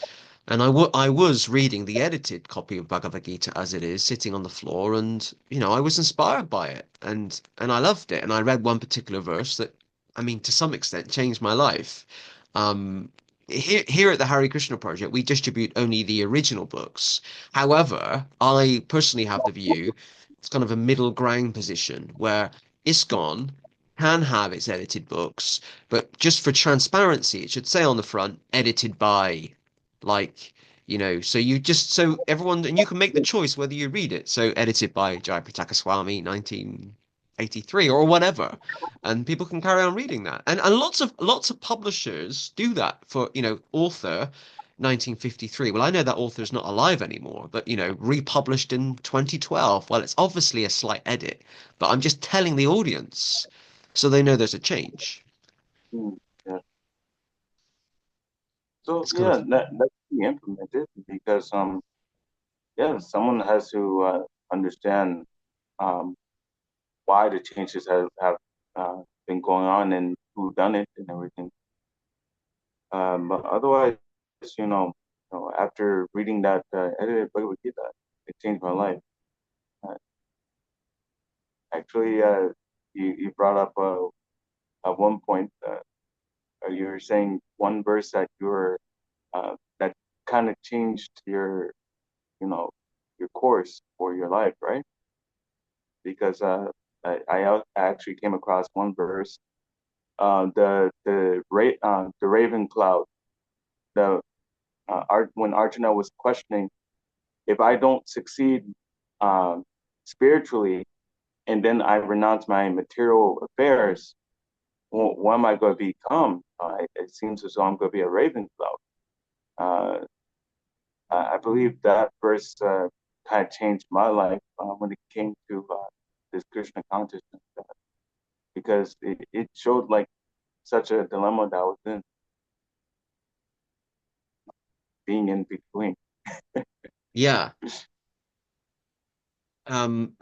And I was reading the edited copy of Bhagavad Gita as it is, sitting on the floor, and I was inspired by it, and I loved it. And I read one particular verse that, I mean, to some extent, changed my life. Um, here at the Hare Krishna Project, we distribute only the original books. However, I personally have the view it's kind of a middle ground position where ISKCON can have its edited books, but just for transparency, it should say on the front, edited by, like, so everyone, and you can make the choice whether you read it. So edited by Jayapataka Swami, 1983 or whatever, and people can carry on reading that. And lots of publishers do that for, author 1953. Well, I know that author is not alive anymore, but republished in 2012. Well, it's obviously a slight edit, but I'm just telling the audience so they know there's a change. Hmm, yeah. So It's kind yeah, of that can be implemented because yeah, someone has to understand um why the changes have been going on and who done it and everything. But otherwise, you know, after reading that edited Bhagavad Gita, it changed my life. Uh, actually, you brought up at one point, you were saying one verse that kind of changed you know, your course for your life, right? Because I actually came across one verse, the raven cloud, the when Arjuna was questioning, if I don't succeed um, spiritually and then I renounce my material affairs, what am I going to become? It seems as though I'm going to be a raven cloud. Uh, I believe that verse kind of changed my life when it came to this Krishna consciousness, because it showed like such a dilemma that I was in, being in between. yeah. I'm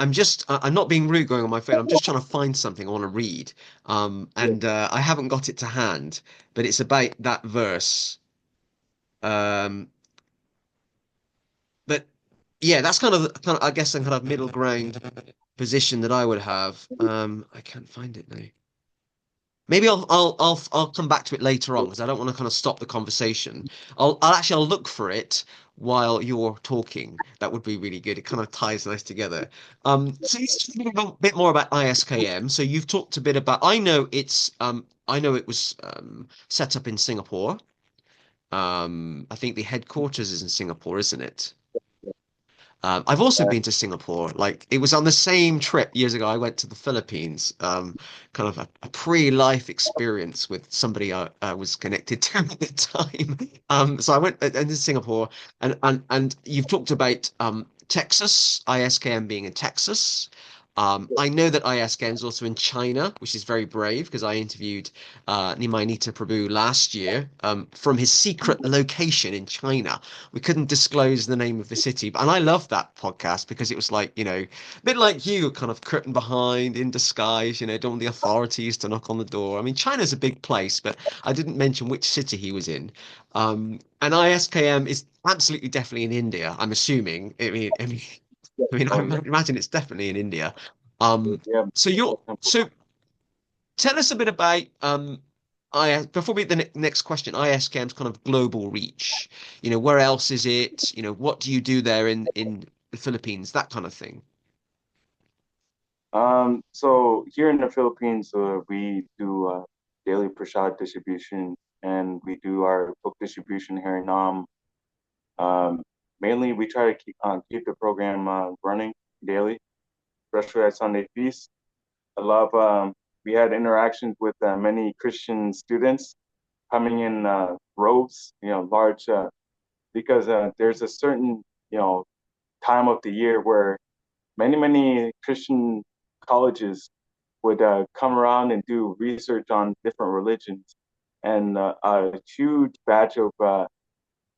not being rude going on my phone. I'm just trying to find something I want to read. Yeah. And I haven't got it to hand, but it's about that verse. Um, but yeah, that's kind of I guess, a kind of middle ground position that I would have. I can't find it now. Maybe I'll come back to it later on because I don't want to kind of stop the conversation. I'll look for it while you're talking. That would be really good. It kind of ties nice together. So let's talk a bit more about ISKM. So you've talked a bit about. I know it was set up in Singapore. I think the headquarters is in Singapore, isn't it? I've also Yeah. been to Singapore. Like it was on the same trip years ago. I went to the Philippines, kind of a pre-life experience with somebody I was connected to at the time. So I went into Singapore, and you've talked about Texas, ISKM being in Texas. I know that ISKM is also in China, which is very brave because I interviewed Nimai Nita Prabhu last year from his secret location in China. We couldn't disclose the name of the city, and I loved that podcast because it was like, a bit like you, kind of curtain behind, in disguise, don't want the authorities to knock on the door. I mean, China's a big place, but I didn't mention which city he was in. And ISKM is absolutely definitely in India, I'm assuming. I Oh yeah. imagine it's definitely in India. Um, Yeah. so tell us a bit about I before we the next question, ISKM's kind of global reach. Where else is it? What do you do there in the Philippines? That kind of thing. So here in the Philippines, we do daily prasad distribution, and we do our book distribution here in Nam. Um, Mainly, we try to keep the program running daily, especially at Sunday feast. I love. We had interactions with many Christian students coming in rows, large, because there's a certain, time of the year where many Christian colleges would come around and do research on different religions, and a huge batch of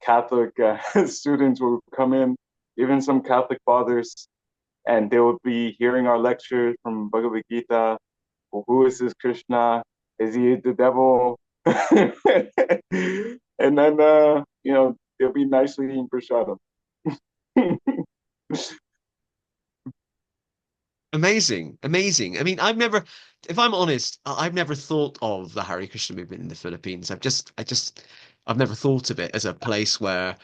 Catholic students would come in, even some Catholic fathers, and they would be hearing our lectures from Bhagavad Gita. Well, who is this Krishna? Is he the devil? And then, they'll be nicely eating prasada. Amazing, amazing. I mean, if I'm honest, I've never thought of the Hare Krishna movement in the Philippines. I've never thought of it as a place where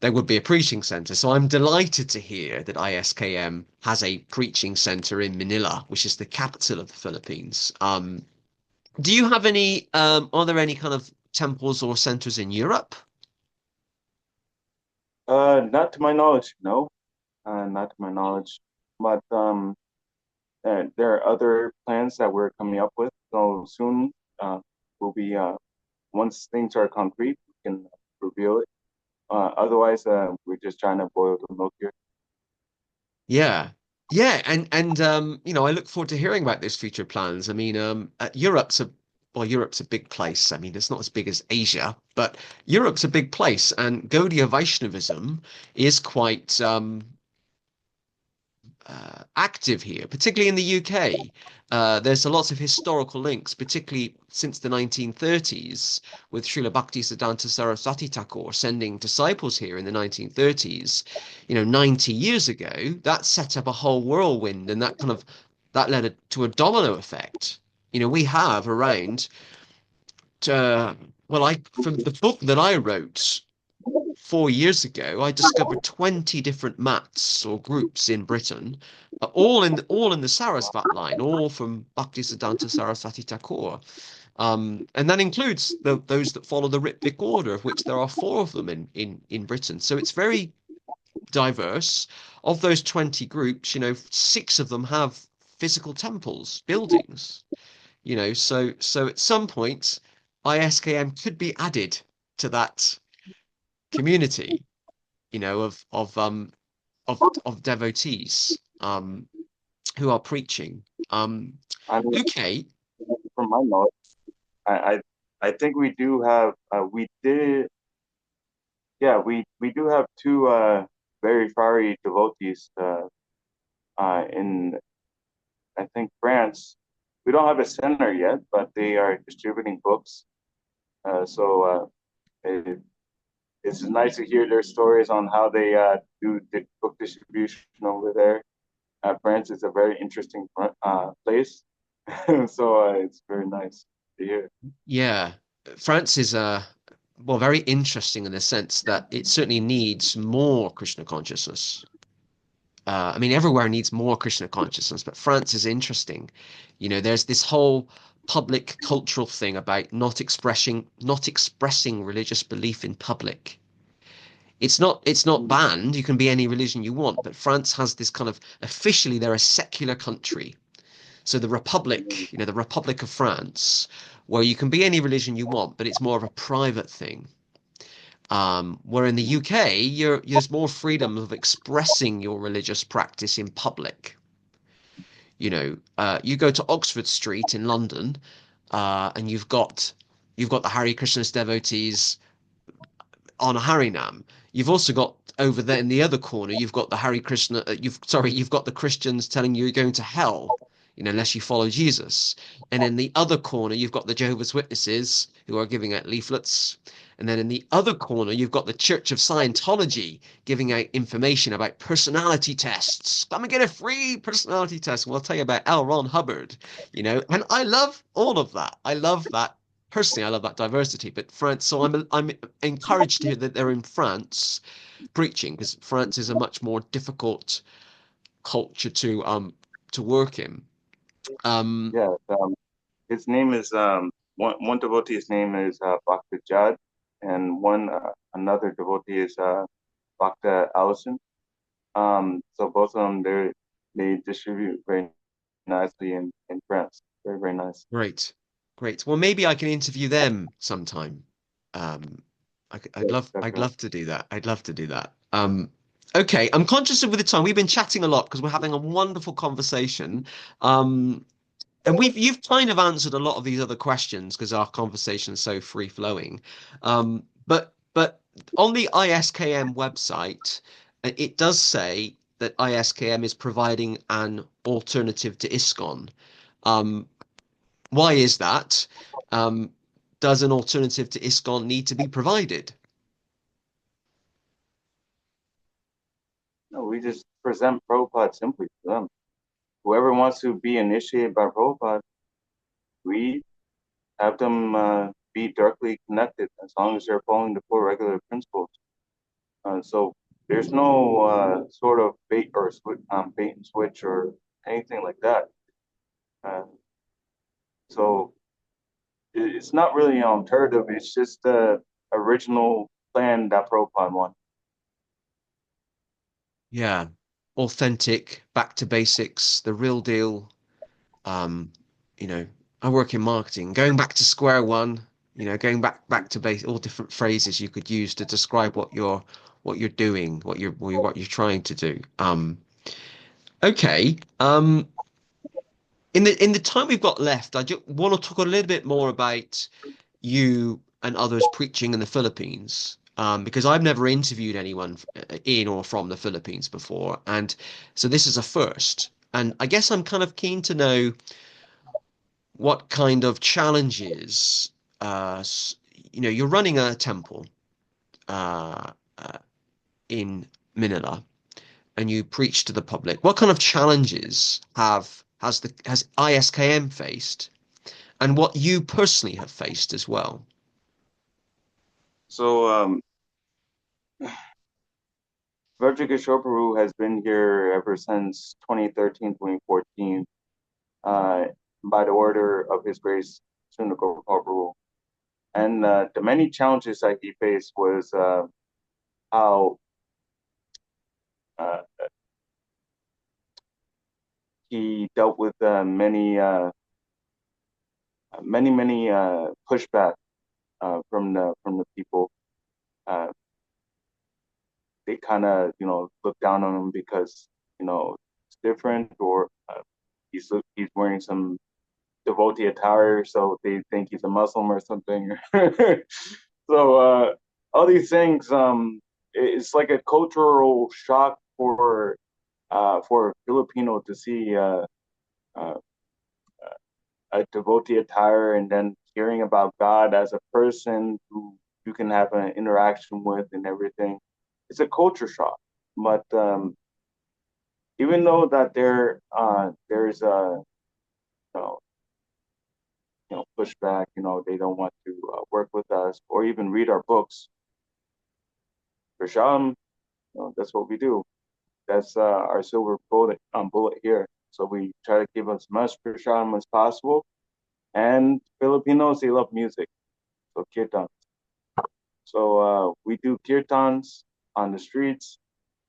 there would be a preaching center. So I'm delighted to hear that ISKM has a preaching center in Manila, which is the capital of the Philippines. Do you have any, are there any kind of temples or centers in Europe? Not to my knowledge, no. Not to my knowledge. But there are other plans that we're coming up with. So soon, we'll be once things are concrete, we can reveal it. Otherwise, we're just trying to boil the milk here. Yeah. Yeah, I look forward to hearing about those future plans. I mean, Europe's a big place. I mean, it's not as big as Asia, but Europe's a big place, and Gaudiya Vaishnavism is quite active here, particularly in the UK. There's a lots of historical links, particularly since the 1930s, with Srila Bhaktisiddhanta Saraswati Thakur sending disciples here in the 1930s. 90 years ago, that set up a whole whirlwind, and that led to a domino effect. We have around, uh, well, I from the book that I wrote 4 years ago, I discovered 20 different mats or groups in Britain, all in the Sarasvat line, all from Bhaktisiddhanta Saraswati Thakur. And that includes those that follow the ritvik order, of which there are four of them in Britain. So it's very diverse. Of those 20 groups, six of them have physical temples, buildings. So at some point, ISKM could be added to that community, of devotees who are preaching. I mean, Okay, from my knowledge, I I think we do have we did yeah we do have two very fiery devotees in I think France. We don't have a center yet, but they are distributing books. So it's nice to hear their stories on how they do book distribution over there. France is a very interesting place, so it's very nice to hear. yeah, France is well, very interesting in the sense that it certainly needs more Krishna consciousness. I mean, everywhere needs more Krishna consciousness, but France is interesting. There's this whole public cultural thing about not expressing religious belief in public. It's not banned. You can be any religion you want, but France has this kind of officially they're a secular country. So the Republic, the Republic of France, where you can be any religion you want, but it's more of a private thing. Where in the UK, there's more freedom of expressing your religious practice in public. You go to Oxford Street in London, and you've got the Hare Krishna's devotees on a Harinam. You've also got over there in the other corner, you've got the Hare Krishna. You've got the Christians telling you you're going to hell, unless you follow Jesus. And in the other corner, you've got the Jehovah's Witnesses who are giving out leaflets. And then in the other corner, you've got the Church of Scientology giving out information about personality tests. Come and get a free personality test. We'll tell you about L. Ron Hubbard. And I love all of that. I love that personally, I love that diversity. But France, so I'm encouraged to hear that they're in France preaching because France is a much more difficult culture to work in. Um, Yeah, his name is one devotee's name is Bhakta Jad, and one another devotee is Bhakta Allison. So both of them they distribute very nicely in France. Very, very nice. great, great. Well, maybe I can interview them sometime. Um, I'd Yes, I'd definitely. love to do that. I'd love to do that. Okay, I'm conscious of the time. We've been chatting a lot because we're having a wonderful conversation. Um, and you've kind of answered a lot of these other questions because our conversation is so free flowing. But on the ISKM website, it does say that ISKM is providing an alternative to ISKCON. Um, why is that? Um, does an alternative to ISKCON need to be provided? No, we just present Prabhupada simply to them. Whoever wants to be initiated by Prabhupada, we have them be directly connected as long as they're following the four regular principles. So there's no sort of bait and switch or anything like that. Uh, so it's not really an alternative. It's just the original plan that Prabhupada wanted. Yeah, authentic, back to basics, the real deal. Um, you know, I work in marketing, going back to square one, going back to base, all different phrases you could use to describe what you're doing, what you're trying to do. Okay. In the time we've got left, I just want to talk a little bit more about you and others preaching in the Philippines. Because I've never interviewed anyone in or from the Philippines before, and so this is a first. And I guess I'm kind of keen to know what kind of challenges you're running a temple uh, uh, in Manila and you preach to the public. What kind of challenges has ISKM faced, and what you personally have faced as well? So Virgil Prabhu has been here ever since 2013, 2014, uh, by the order of His Grace Sunako Prabhu. And the many challenges that he faced was how uh, he dealt with many pushback from the people. Uh, they kind of look down on him because it's different, or he's wearing some devotee attire, so they think he's a Muslim or something. So all these things, it's like a cultural shock for a Filipino to see uh, a devotee attire and then hearing about God as a person who you can have an interaction with and everything. It's a culture shock. But even though that there's a you know, pushback, they don't want to work with us or even read our books. For Shalom, that's what we do. That's our silver bullet here. So we try to give as much Prashadam as possible. And Filipinos, they love music. So kirtan. So we do kirtans. on the streets,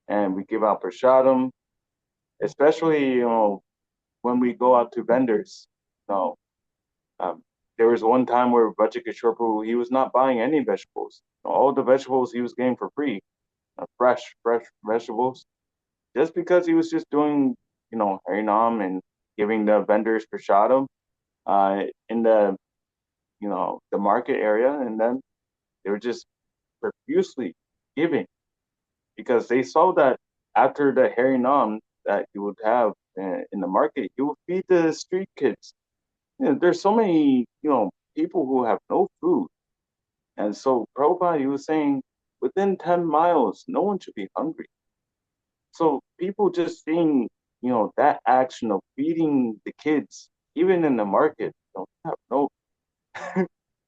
and we give out prashadam, especially, when we go out to vendors. No, um, there was one time where Vajikishore Prabhu, he was not buying any vegetables. All the vegetables he was getting for free, fresh vegetables, just because he was just doing, Harinam and giving the vendors prashadam in the market area, and then they were just profusely giving because they saw that after the Harinam that he would have in the market, he would feed the street kids. There's so many, people who have no food. And so Prabhupada, he was saying within 10 miles, no one should be hungry. So people just seeing, that action of feeding the kids, even in the market, have no,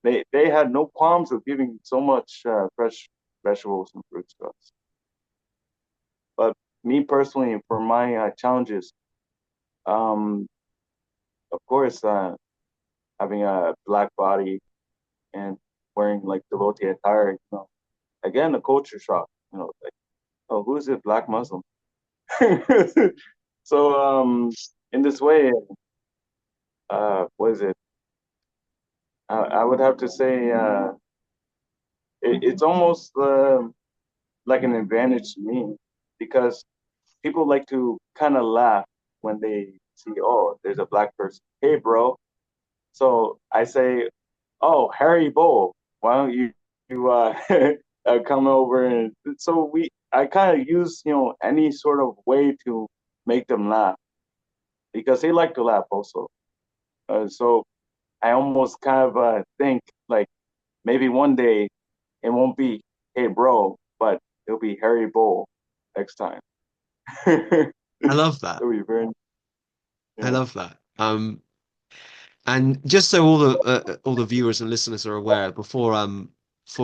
they had no qualms of giving so much fresh vegetables and fruits to us. But me personally, for my challenges, um, of course, having a black body and wearing like devotee attire, again, a culture shock, like, oh, who is it? Black Muslim. So, in this way, what is it? I would have to say, it's almost like an advantage to me because people like to kind of laugh when they see, oh, there's a black person. Hey, bro. So I say, oh, Harry Bowl, why don't you come over? And so I kind of use, any sort of way to make them laugh because they like to laugh also. So I almost kind of think like maybe one day it won't be, hey, bro, but it'll be Harry Bowl next time. I love that. It'll be very, I yeah. love that. And just so all the viewers and listeners are aware, before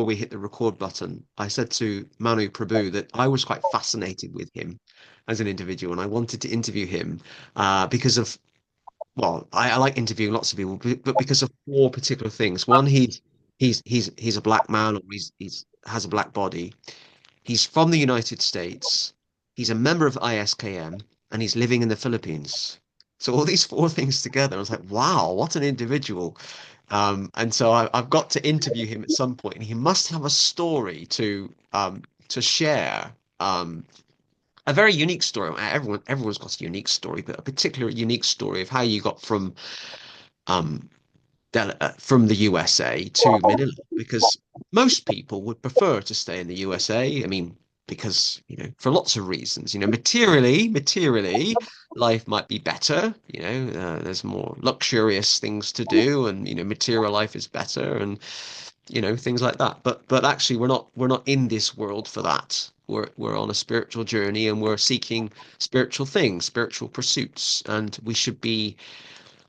we hit the record button, I said to Manu Prabhu that I was quite fascinated with him as an individual, and I wanted to interview him because of well, I like interviewing lots of people, but because of four particular things. One, he's a black man, or he's has a black body. He's from the United States. He's a member of ISKM, and he's living in the Philippines. So all these four things together, I was like, wow, what an individual. And so I've got to interview him at some point, and he must have a story to share. A very unique story. Everyone's got a unique story, but a particular unique story of how you got um, from the USA to Manila, because most people would prefer to stay in the USA. I mean, because, for lots of reasons, materially, life might be better. There's more luxurious things to do, and material life is better, and things like that. But actually, we're not in this world for that. We're on a spiritual journey, and we're seeking spiritual things, spiritual pursuits, and we should be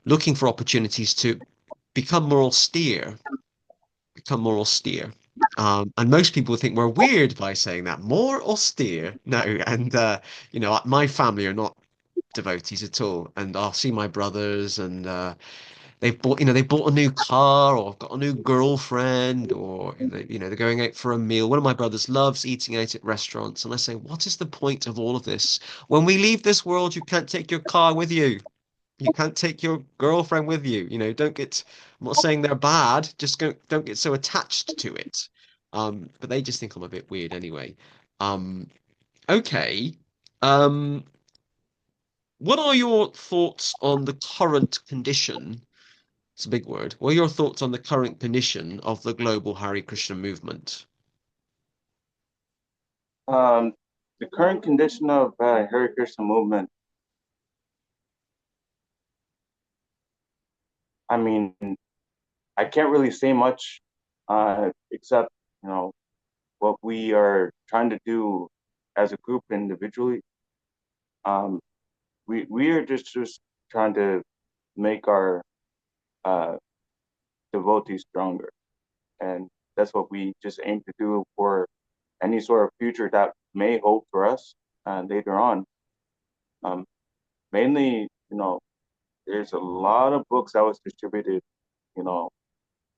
looking for opportunities to become more austere, become more austere. And most people think we're weird by saying that. More austere. No, and my family are not devotees at all. And I'll see my brothers, and they bought a new car, or got a new girlfriend, or they're going out for a meal. One of my brothers loves eating out at restaurants, and I say, what is the point of all of this? When we leave this world, you can't take your car with you. You can't take your girlfriend with you. Don't get, I'm not saying they're bad, just don't get so attached to it. But they just think I'm a bit weird anyway. Um, okay. Um, what are your thoughts on the current condition? It's a big word. What are your thoughts on the current condition of the global Hare Krishna movement? Um, the current condition of Hare Krishna movement, I mean, I can't really say much except, what we are trying to do as a group individually. Um, we are just trying to make our uh, devotees stronger, and that's what we just aim to do for any sort of future that may hold for us later on. Um, Mainly, there's a lot of books that was distributed, you know,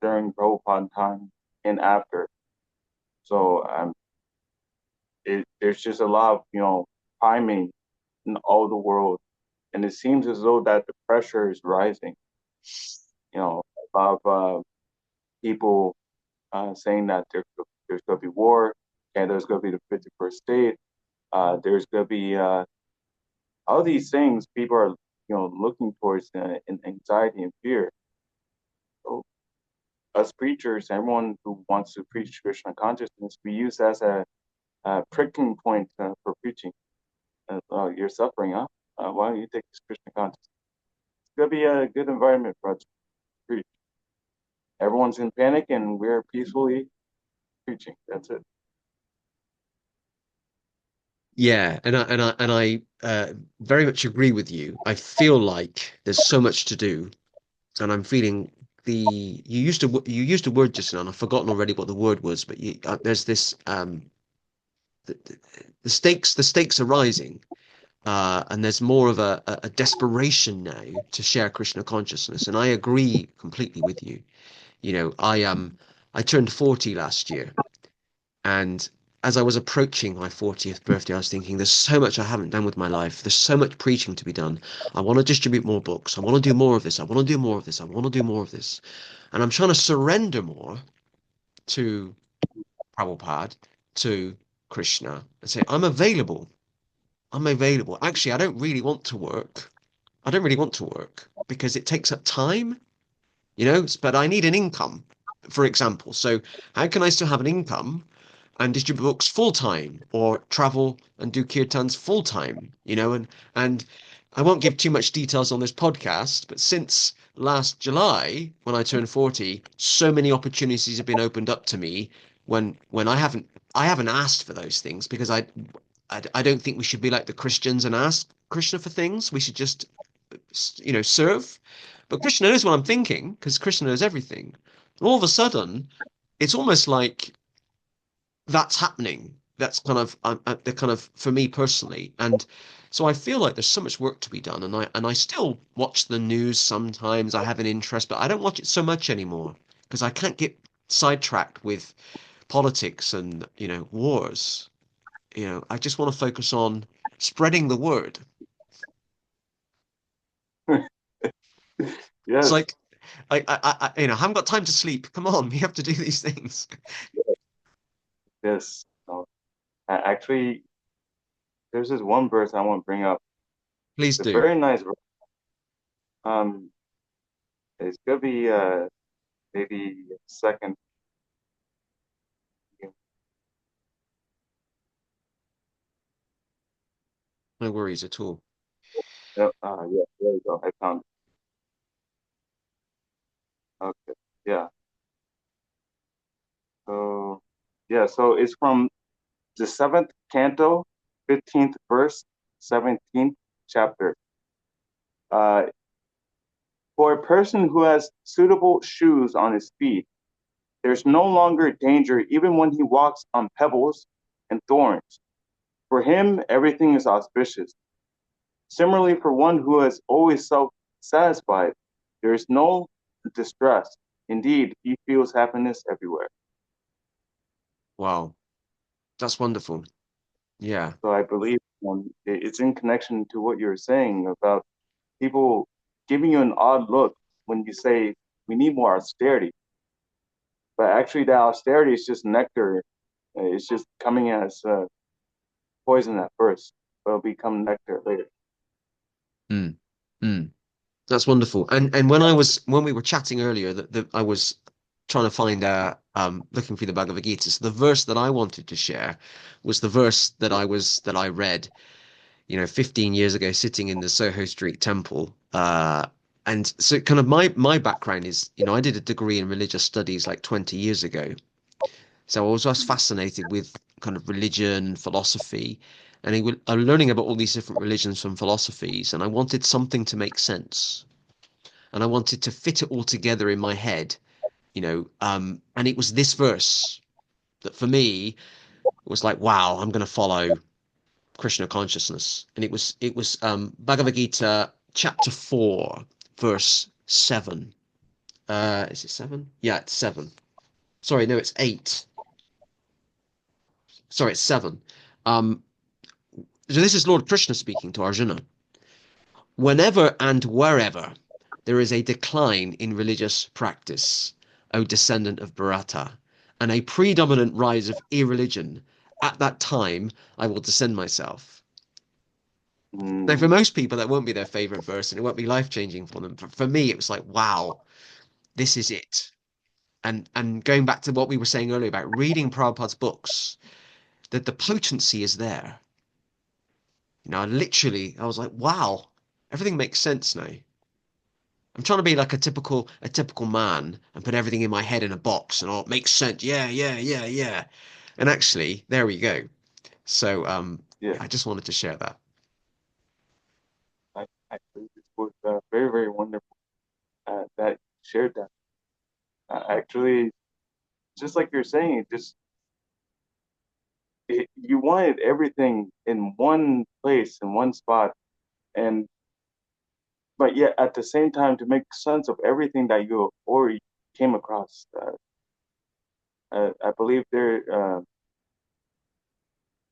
during Prabhupada time and after. So there's just a lot of timing in all the world, and it seems as though that the pressure is rising. A lot of people saying that there's going to be war, and there's going to be the 51st state. There's going to be all these things people are looking towards in anxiety and fear. So us preachers, everyone who wants to preach Krishna consciousness, we use as a pricking point for preaching. You're suffering, huh? Why don't you take this Krishna consciousness? It's gonna be a good environment for us to preach. Everyone's in panic, and we're peacefully preaching. That's it. Yeah, and I very much agree with you. I feel like there's so much to do, and I'm feeling you used a word just now, and I've forgotten already what the word was, but there's this the, the stakes are rising, and there's more of a desperation now to share Krishna consciousness, and I agree completely with you. I turned 40 last year, and as I was approaching my 40th birthday, I was thinking, there's so much I haven't done with my life. There's so much preaching to be done. I want to distribute more books. I want to do more of this. I want to do more of this. I want to do more of this. And I'm trying to surrender more to Prabhupada, to Krishna, and say, I'm available. I'm available. Actually, I don't really want to work. I don't really want to work because it takes up time, but I need an income, for example. So how can I still have an income and distribute books full time or travel and do kirtans full time, and I won't give too much details on this podcast, but since last July, when I turned 40, so many opportunities have been opened up to me when I haven't asked for those things because I don't think we should be like the Christians and ask Krishna for things. We should just, serve. But Krishna knows what I'm thinking because Krishna knows everything. All of a sudden, it's almost like that's happening. That's kind of the kind of for me personally, and so I feel like there's so much work to be done, and I still watch the news sometimes. I have an interest, but I don't watch it so much anymore because I can't get sidetracked with politics and wars. I just want to focus on spreading the word. It's Yes, like I haven't got time to sleep. Come on, we have to do these things. yes. Actually, there's this one verse I want to bring up. Please It's a do. very nice verse. Um, it's gonna be maybe second. No worries at all. Yep. Yeah, there you go. I found it. Okay. Yeah. So yeah, so it's from the seventh canto, 15th verse, 17th chapter. Uh, for a person who has suitable shoes on his feet, there's no longer danger even when he walks on pebbles and thorns. For him, everything is auspicious. Similarly, for one who is always self satisfied, there is no distress. Indeed, he feels happiness everywhere. Wow, that's wonderful. Yeah. So I believe it's in connection to what you're saying about people giving you an odd look when you say we need more austerity. But actually, that austerity is just nectar. It's just coming as poison at first, but it'll become nectar later. Mm. Mm. That's wonderful. And when we were chatting earlier, that I was trying to find looking through the Bhagavad Gita. So the verse that I wanted to share was the verse that I read, 15 years ago, sitting in the Soho Street Temple. And so kind of my background is, I did a degree in religious studies like 20 years ago. So I was just fascinated with kind of religion, philosophy, and I'm learning about all these different religions and philosophies, and I wanted something to make sense, and I wanted to fit it all together in my head, and it was this verse that for me was like, wow, I'm going to follow Krishna consciousness, and it was Bhagavad Gita chapter 4, verse 7. Is it 7? Yeah, it's 7. Sorry, no, it's 8. Sorry, it's 7. Um, so this is Lord Krishna speaking to Arjuna. Whenever and wherever there is a decline in religious practice, O descendant of Bharata, and a predominant rise of irreligion, at that time I will descend myself. Now, for Mm, most people, that won't be their favorite verse, and it won't be life-changing for them. For me, it was like, wow, this is it. And going back to what we were saying earlier about reading Prabhupada's books, that the potency is there. Literally, I was like, wow, everything makes sense now. I'm trying to be like a typical man and put everything in my head in a box and all it makes sense. Yeah, yeah, yeah, yeah. And actually, there we go. So, yeah, yeah, I just wanted to share that. I believe this was very, very wonderful that you shared that. Actually, just like you're saying, you wanted everything in one place, in one spot, and but yet at the same time to make sense of everything that you already came across. I believe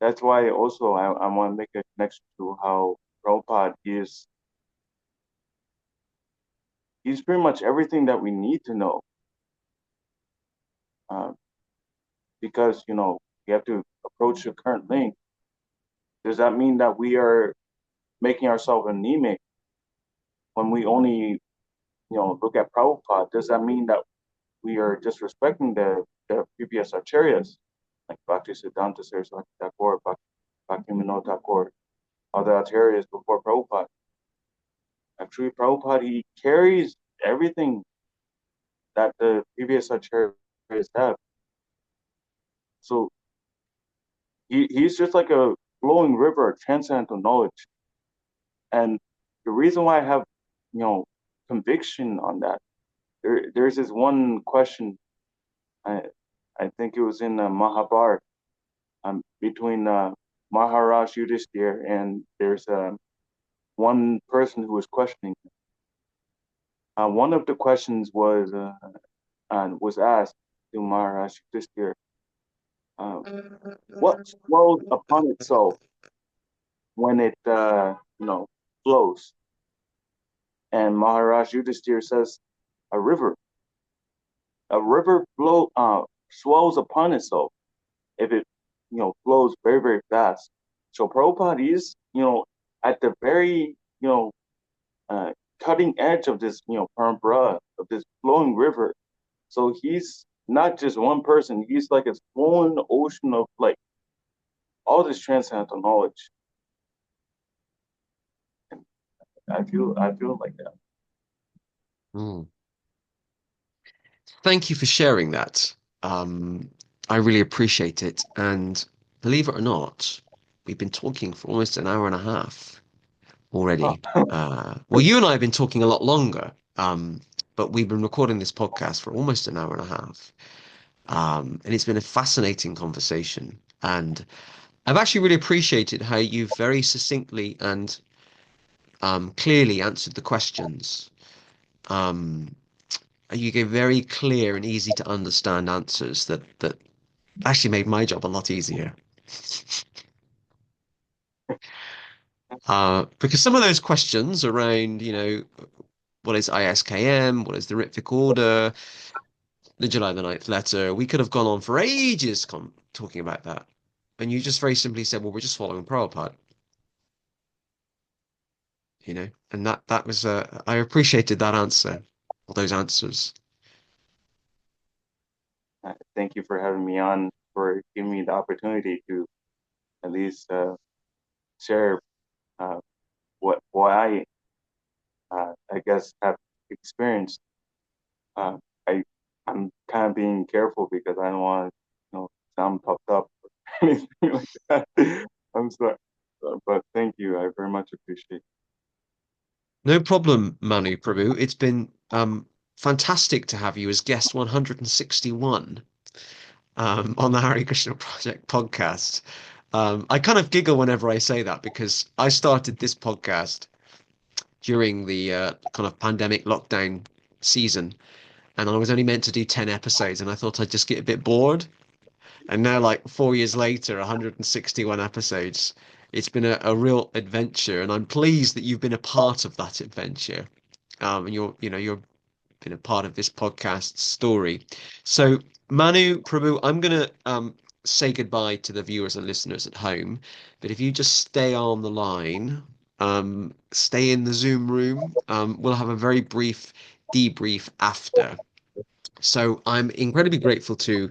that's why also I want to make a connection to how Prabhupada he's pretty much everything that we need to know. Uh, because we have to approach the current link. Does that mean that we are making ourselves anemic when we only look at Prabhupada? Does that mean that we are disrespecting the previous acharyas like Bhakti Siddhanta Saraswati Thakur, Bhakti Vinod Thakur, other acharyas before Prabhupada? Actually, Prabhupada he carries everything that the previous acharyas have. So he's just like a flowing river of transcendental knowledge. And the reason why I have, you know, conviction on that, there's this one question, I, I think it was in Mahabharata, between Maharaj Yudhisthira and there's one person who was questioning. One of the questions was asked to Maharaj Yudhisthira, uh, what flows upon itself when it flows? And Maharaj Yudhisthira says, a river. A river swells upon itself if it flows very, very fast. So Prabhupada is at the very uh, cutting edge of this parampara, of this flowing river. So he's not just one person. He's like a flowing ocean of like all this transcendental knowledge. And I feel like that. Mm. Thank you for sharing that. Um, I really appreciate it. And believe it or not, we've been talking for almost an hour and a half already. Huh. Well, you and I have been talking a lot longer, but we've been recording this podcast for almost an hour and a half. And it's been a fascinating conversation. And I've actually really appreciated how you very succinctly and clearly answered the questions. Um, you gave very clear and easy to understand answers that actually made my job a lot easier. Because some of those questions around, what is ISKM, what is the ritvik order, the July the 9th letter, we could have gone on for ages talking about that. And you just very simply said, well, we're just following Prabhupada, and that was, I appreciated that answer, all those answers. Thank you for having me on, for giving me the opportunity to at least share uh, what I guess have experienced. Uh, I I'm kind of being careful because I don't want to sound puffed up or anything like that. I'm sorry, but thank you. I very much appreciate. No problem, Manu Prabhu. It's been fantastic to have you as guest 161 on the Hare Krishna Project podcast. I kind of giggle whenever I say that because I started this podcast during the kind of pandemic lockdown season, and I was only meant to do 10 episodes, and I thought I'd just get a bit bored. And now, like 4 years later, 161 episodes. It's been a real adventure, and I'm pleased that you've been a part of that adventure. And you're been a part of this podcast story. So, Manu Prabhu, I'm gonna say goodbye to the viewers and listeners at home, but if you just stay on the line, stay in the Zoom room, we'll have a very brief debrief after. So I'm incredibly grateful to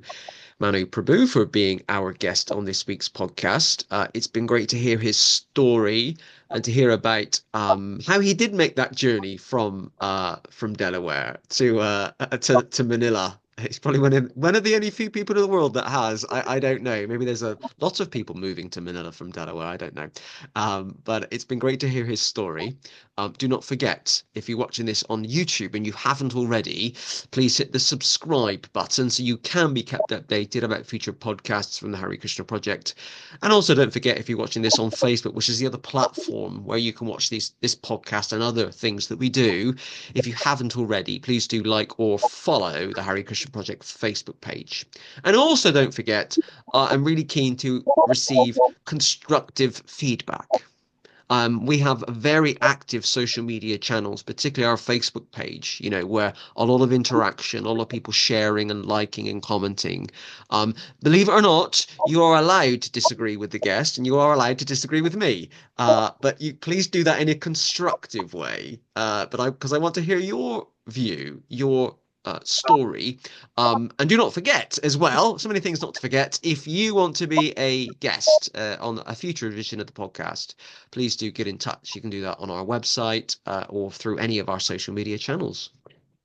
Manu Prabhu for being our guest on this week's podcast. It's been great to hear his story and to hear about how he did make that journey from Delaware to Manila. He's probably one of the only few people in the world that has. I don't know. Maybe there's a lots of people moving to Manila from Delaware. I don't know. But it's been great to hear his story. Do not forget, if you're watching this on YouTube and you haven't already, please hit the subscribe button so you can be kept updated about future podcasts from the Hare Krishna Project. And also don't forget, if you're watching this on Facebook, which is the other platform where you can watch this podcast and other things that we do, if you haven't already, please do like or follow the Hare Krishna Project Facebook page. And also don't forget, I'm really keen to receive constructive feedback. We have very active social media channels, particularly our Facebook page, where a lot of interaction, a lot of people sharing and liking and commenting. Believe it or not, you are allowed to disagree with the guest and you are allowed to disagree with me. But you please do that in a constructive way. Because I want to hear your view, your story. And do not forget as well, so many things not to forget. If you want to be a guest on a future edition of the podcast, please do get in touch. You can do that on our website or through any of our social media channels.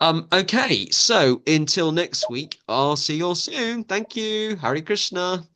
Okay, so until next week, I'll see you all soon. Thank you. Hare Krishna.